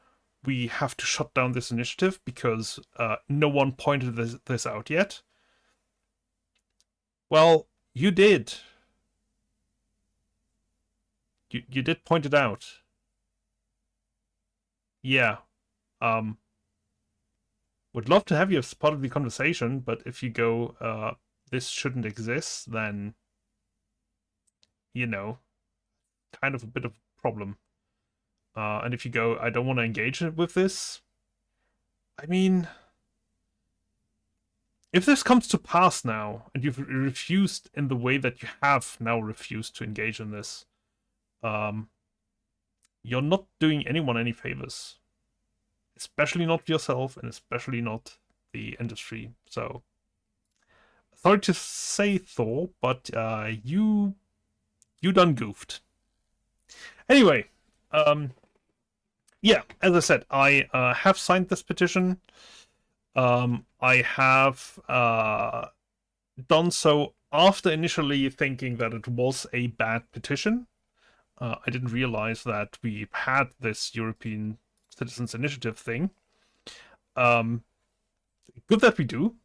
we have to shut down this initiative because no one pointed this out yet. Well, you did. You did point it out. Yeah. Would love to have you as part of the conversation, but if you go, this shouldn't exist, then, you know, kind of a bit of a problem. And if you go, I don't want to engage with this, I mean, if this comes to pass now, and you've refused in the way that you have now refused to engage in this, you're not doing anyone any favors. Especially not yourself, and especially not the industry. So, sorry to say, Thor, but you done goofed. Anyway, yeah, as I said, I have signed this petition. I have done so after initially thinking that it was a bad petition. I didn't realize that we had this European Citizens Initiative thing. Good that we do.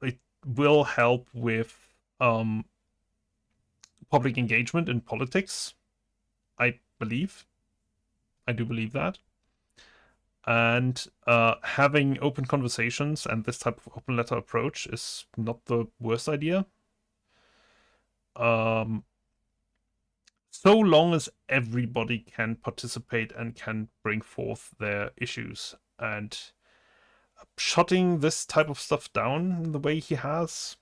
It will help with public engagement in politics, I believe. I do believe that. And having open conversations and this type of open letter approach is not the worst idea. So long as everybody can participate and can bring forth their issues. And shutting this type of stuff down the way he has,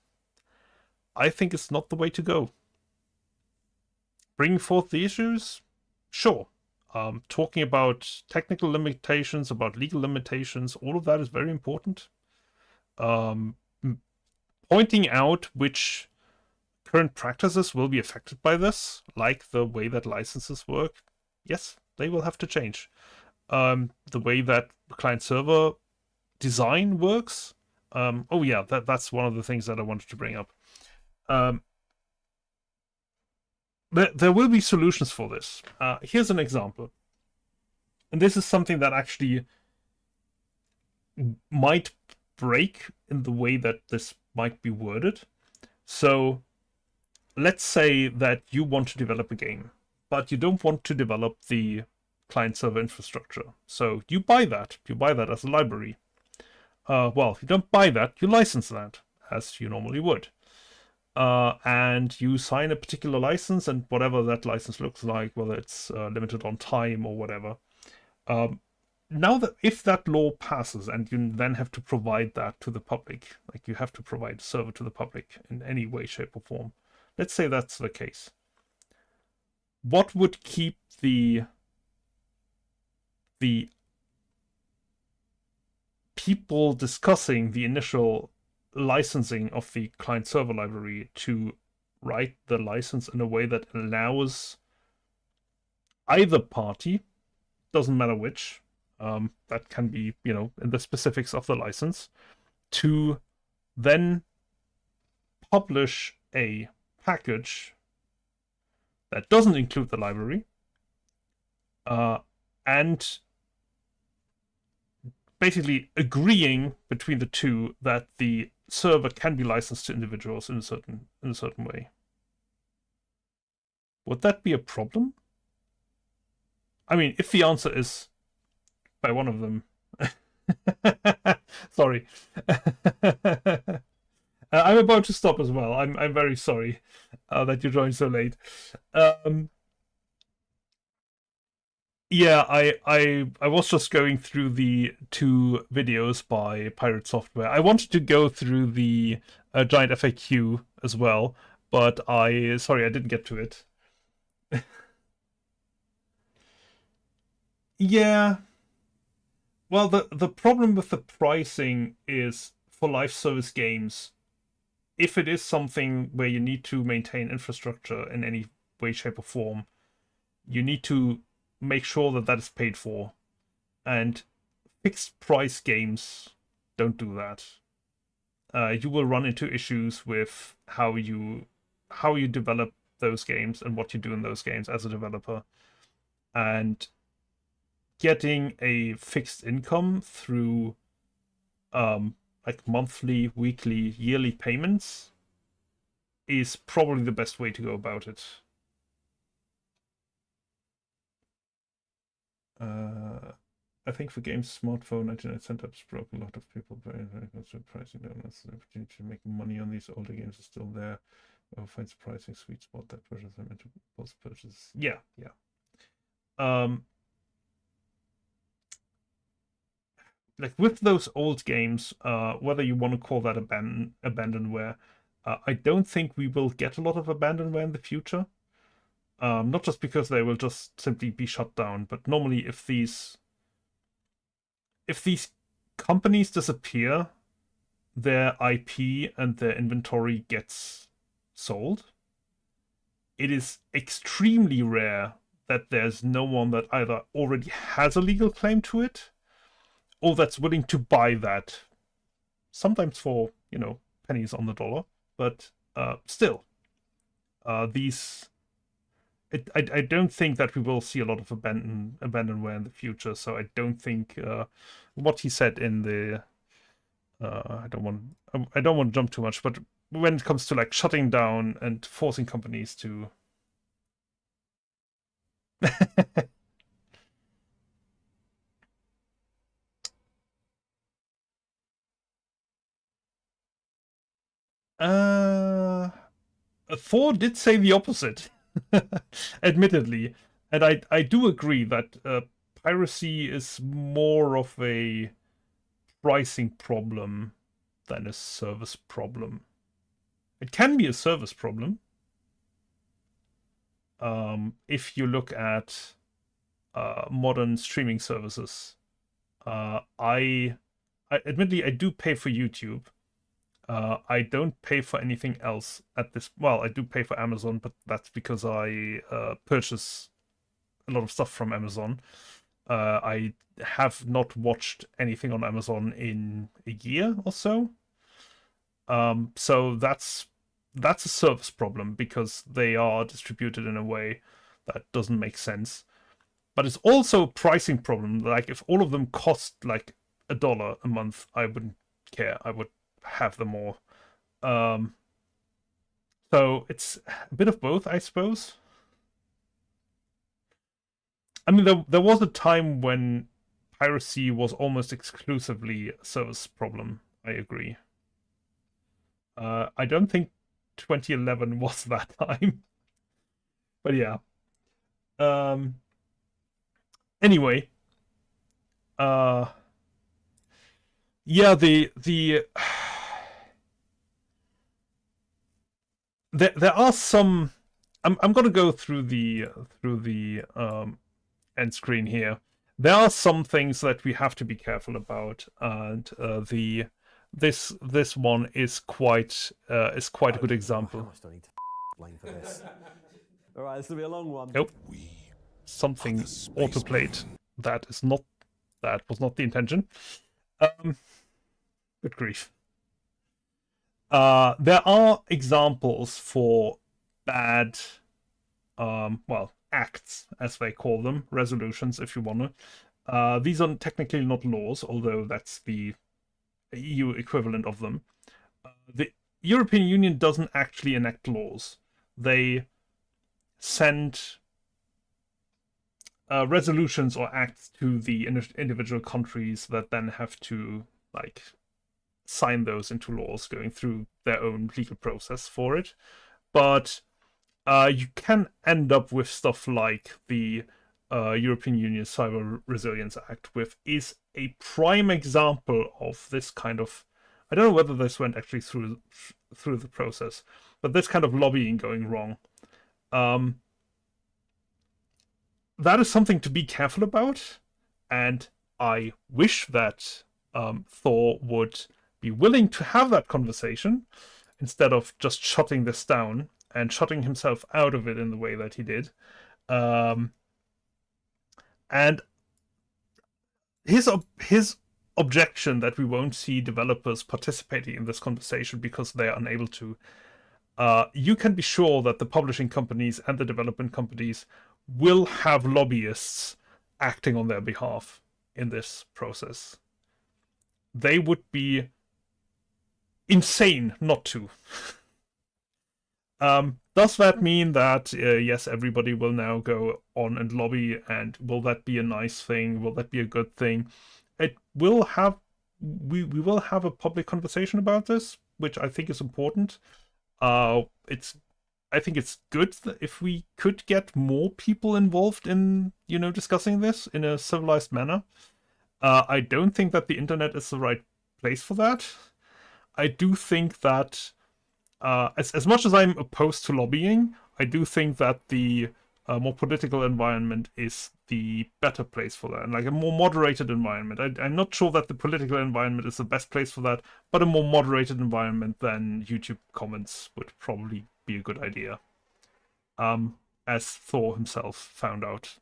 I think it's not the way to go. Bring forth the issues? Sure. Talking about technical limitations, about legal limitations, all of that is very important. Pointing out which current practices will be affected by this, like the way that licenses work, yes, they will have to change. The way that client-server design works, oh yeah, that's one of the things that I wanted to bring up. There will be solutions for this. Here's an example. And this is something that actually might break in the way that this might be worded. So let's say that you want to develop a game, but you don't want to develop the client-server infrastructure. So you buy that. You buy that as a library. Well, if you don't buy that, you license that, as you normally would. And you sign a particular license, and whatever that license looks like, whether it's limited on time or whatever. Now that if that law passes and you then have to provide that to the public, like you have to provide a server to the public in any way, shape, or form. Let's say that's the case. What would keep the people discussing the initial licensing of the client-server library to write the license in a way that allows either party, doesn't matter which, that can be, in the specifics of the license, to then publish a package that doesn't include the library, and basically agreeing between the two that the server can be licensed to individuals in a certain way. Would that be a problem? I mean, if the answer is by one of them, sorry. I'm about to stop as well. I'm very sorry that you joined so late. Yeah, I was just going through the 2 videos by Pirate Software. I wanted to go through the giant FAQ as well, but sorry, I didn't get to it. Yeah. Well, the problem with the pricing is for live service games, if it is something where you need to maintain infrastructure in any way, shape, or form, you need to make sure that that is paid for. And fixed price games don't do that. You will run into issues with how you develop those games and what you do in those games as a developer. And getting a fixed income through like monthly, weekly, yearly payments is probably the best way to go about it. I think for games, smartphone 99 is broken. A lot of people very concerned pricing down. That's the opportunity to make money on these older games is still there. Finds pricing sweet spot that pushes them into post purchase. Yeah. Like with those old games, whether you want to call that abandonware, I don't think we will get a lot of abandonware in the future. Not just because they will just simply be shut down, but normally if these companies disappear, their IP and their inventory gets sold. It is extremely rare that there's no one that either already has a legal claim to it, or that's willing to buy that, sometimes for, pennies on the dollar, but still, I don't think that we will see a lot of abandonware in the future, so I don't think what he said in the I don't want to jump too much, but when it comes to like shutting down and forcing companies to Thor did say the opposite, admittedly, and I do agree that piracy is more of a pricing problem than a service problem. It can be a service problem. If you look at modern streaming services, I admittedly I do pay for YouTube. I don't pay for anything else at this. Well, I do pay for Amazon, but that's because I purchase a lot of stuff from Amazon. I have not watched anything on Amazon in a year or so. So that's a service problem because they are distributed in a way that doesn't make sense. But it's also a pricing problem. Like if all of them cost like $1 a month, I wouldn't care. I would have them all. So it's a bit of both, I suppose. I mean, there was a time when piracy was almost exclusively a service problem. I agree. I don't think 2011 was that time. But yeah. Anyway. Yeah, there are some. I'm gonna go through the end screen here. There are some things that we have to be careful about, and this one is quite a good example. How much do I need to explain for this? All right, this will be a long one. Nope. We something autoplayed that was not the intention. Good grief. There are examples for bad, acts, as they call them, resolutions, if you want to. These are technically not laws, although that's the EU equivalent of them. The European Union doesn't actually enact laws. They send resolutions or acts to the individual countries that then have to sign those into laws, going through their own legal process for it. But you can end up with stuff like the European Union Cyber Resilience Act, which is a prime example of this kind of. I don't know whether this went actually through the process, but this kind of lobbying going wrong. That is something to be careful about, and I wish that Thor would be willing to have that conversation instead of just shutting this down and shutting himself out of it in the way that he did. And his objection that we won't see developers participating in this conversation because they are unable to, you can be sure that the publishing companies and the development companies will have lobbyists acting on their behalf in this process. They would be insane not to. Does that mean that, yes, everybody will now go on and lobby, and will that be a nice thing? Will that be a good thing? It will have, we will have a public conversation about this, which I think is important. I think it's good that if we could get more people involved in, discussing this in a civilized manner. I don't think that the internet is the right place for that. I do think that, as much as I'm opposed to lobbying, I do think that the more political environment is the better place for that, and like a more moderated environment. I'm not sure that the political environment is the best place for that, but a more moderated environment than YouTube comments would probably be a good idea. As Thor himself found out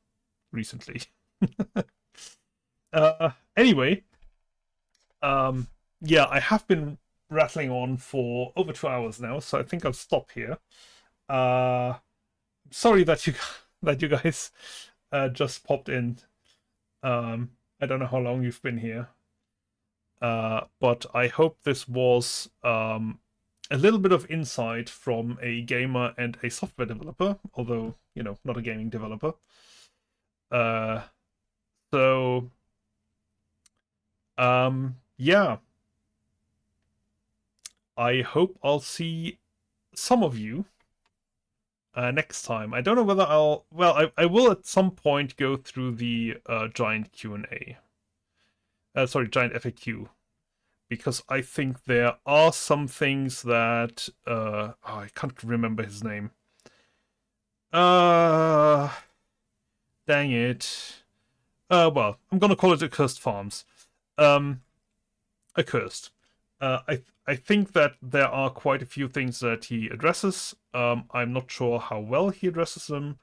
recently. Anyway, yeah, I have been rattling on for over 2 hours now, so I think I'll stop here. Sorry that you guys just popped in. I don't know how long you've been here, but I hope this was a little bit of insight from a gamer and a software developer, although not a gaming developer. So yeah, I hope I'll see some of you next time. I don't know whether I will at some point go through the giant Q&A. Giant FAQ. Because I think there are some things that I can't remember his name. Dang it. Well, I'm gonna call it Accursed Farms. Accursed. I think that there are quite a few things that he addresses. I'm not sure how well he addresses them.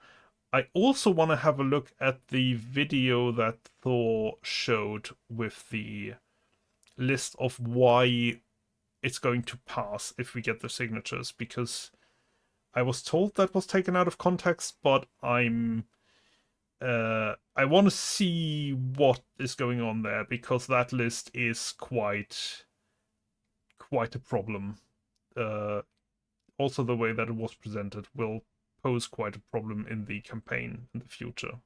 I also want to have a look at the video that Thor showed with the list of why it's going to pass if we get the signatures, because I was told that was taken out of context, but I want to see what is going on there, because that list is quite a problem. Also, the way that it was presented will pose quite a problem in the campaign in the future.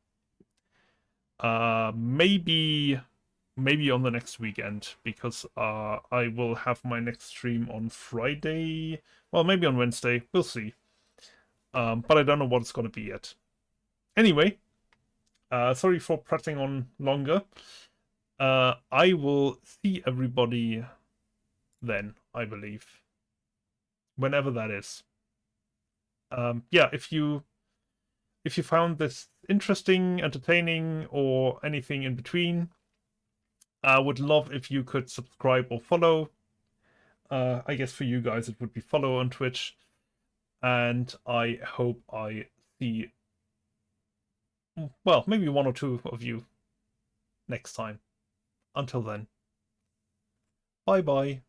Maybe on the next weekend, because I will have my next stream on Friday. Well, maybe on Wednesday. We'll see. But I don't know what it's going to be yet. Anyway, sorry for prattling on longer. I will see everybody then, I believe. Whenever that is. Yeah, if you found this interesting, entertaining, or anything in between, I would love if you could subscribe or follow. I guess for you guys it would be follow on Twitch. And I hope I see well, maybe one or two of you next time. Until then, bye-bye.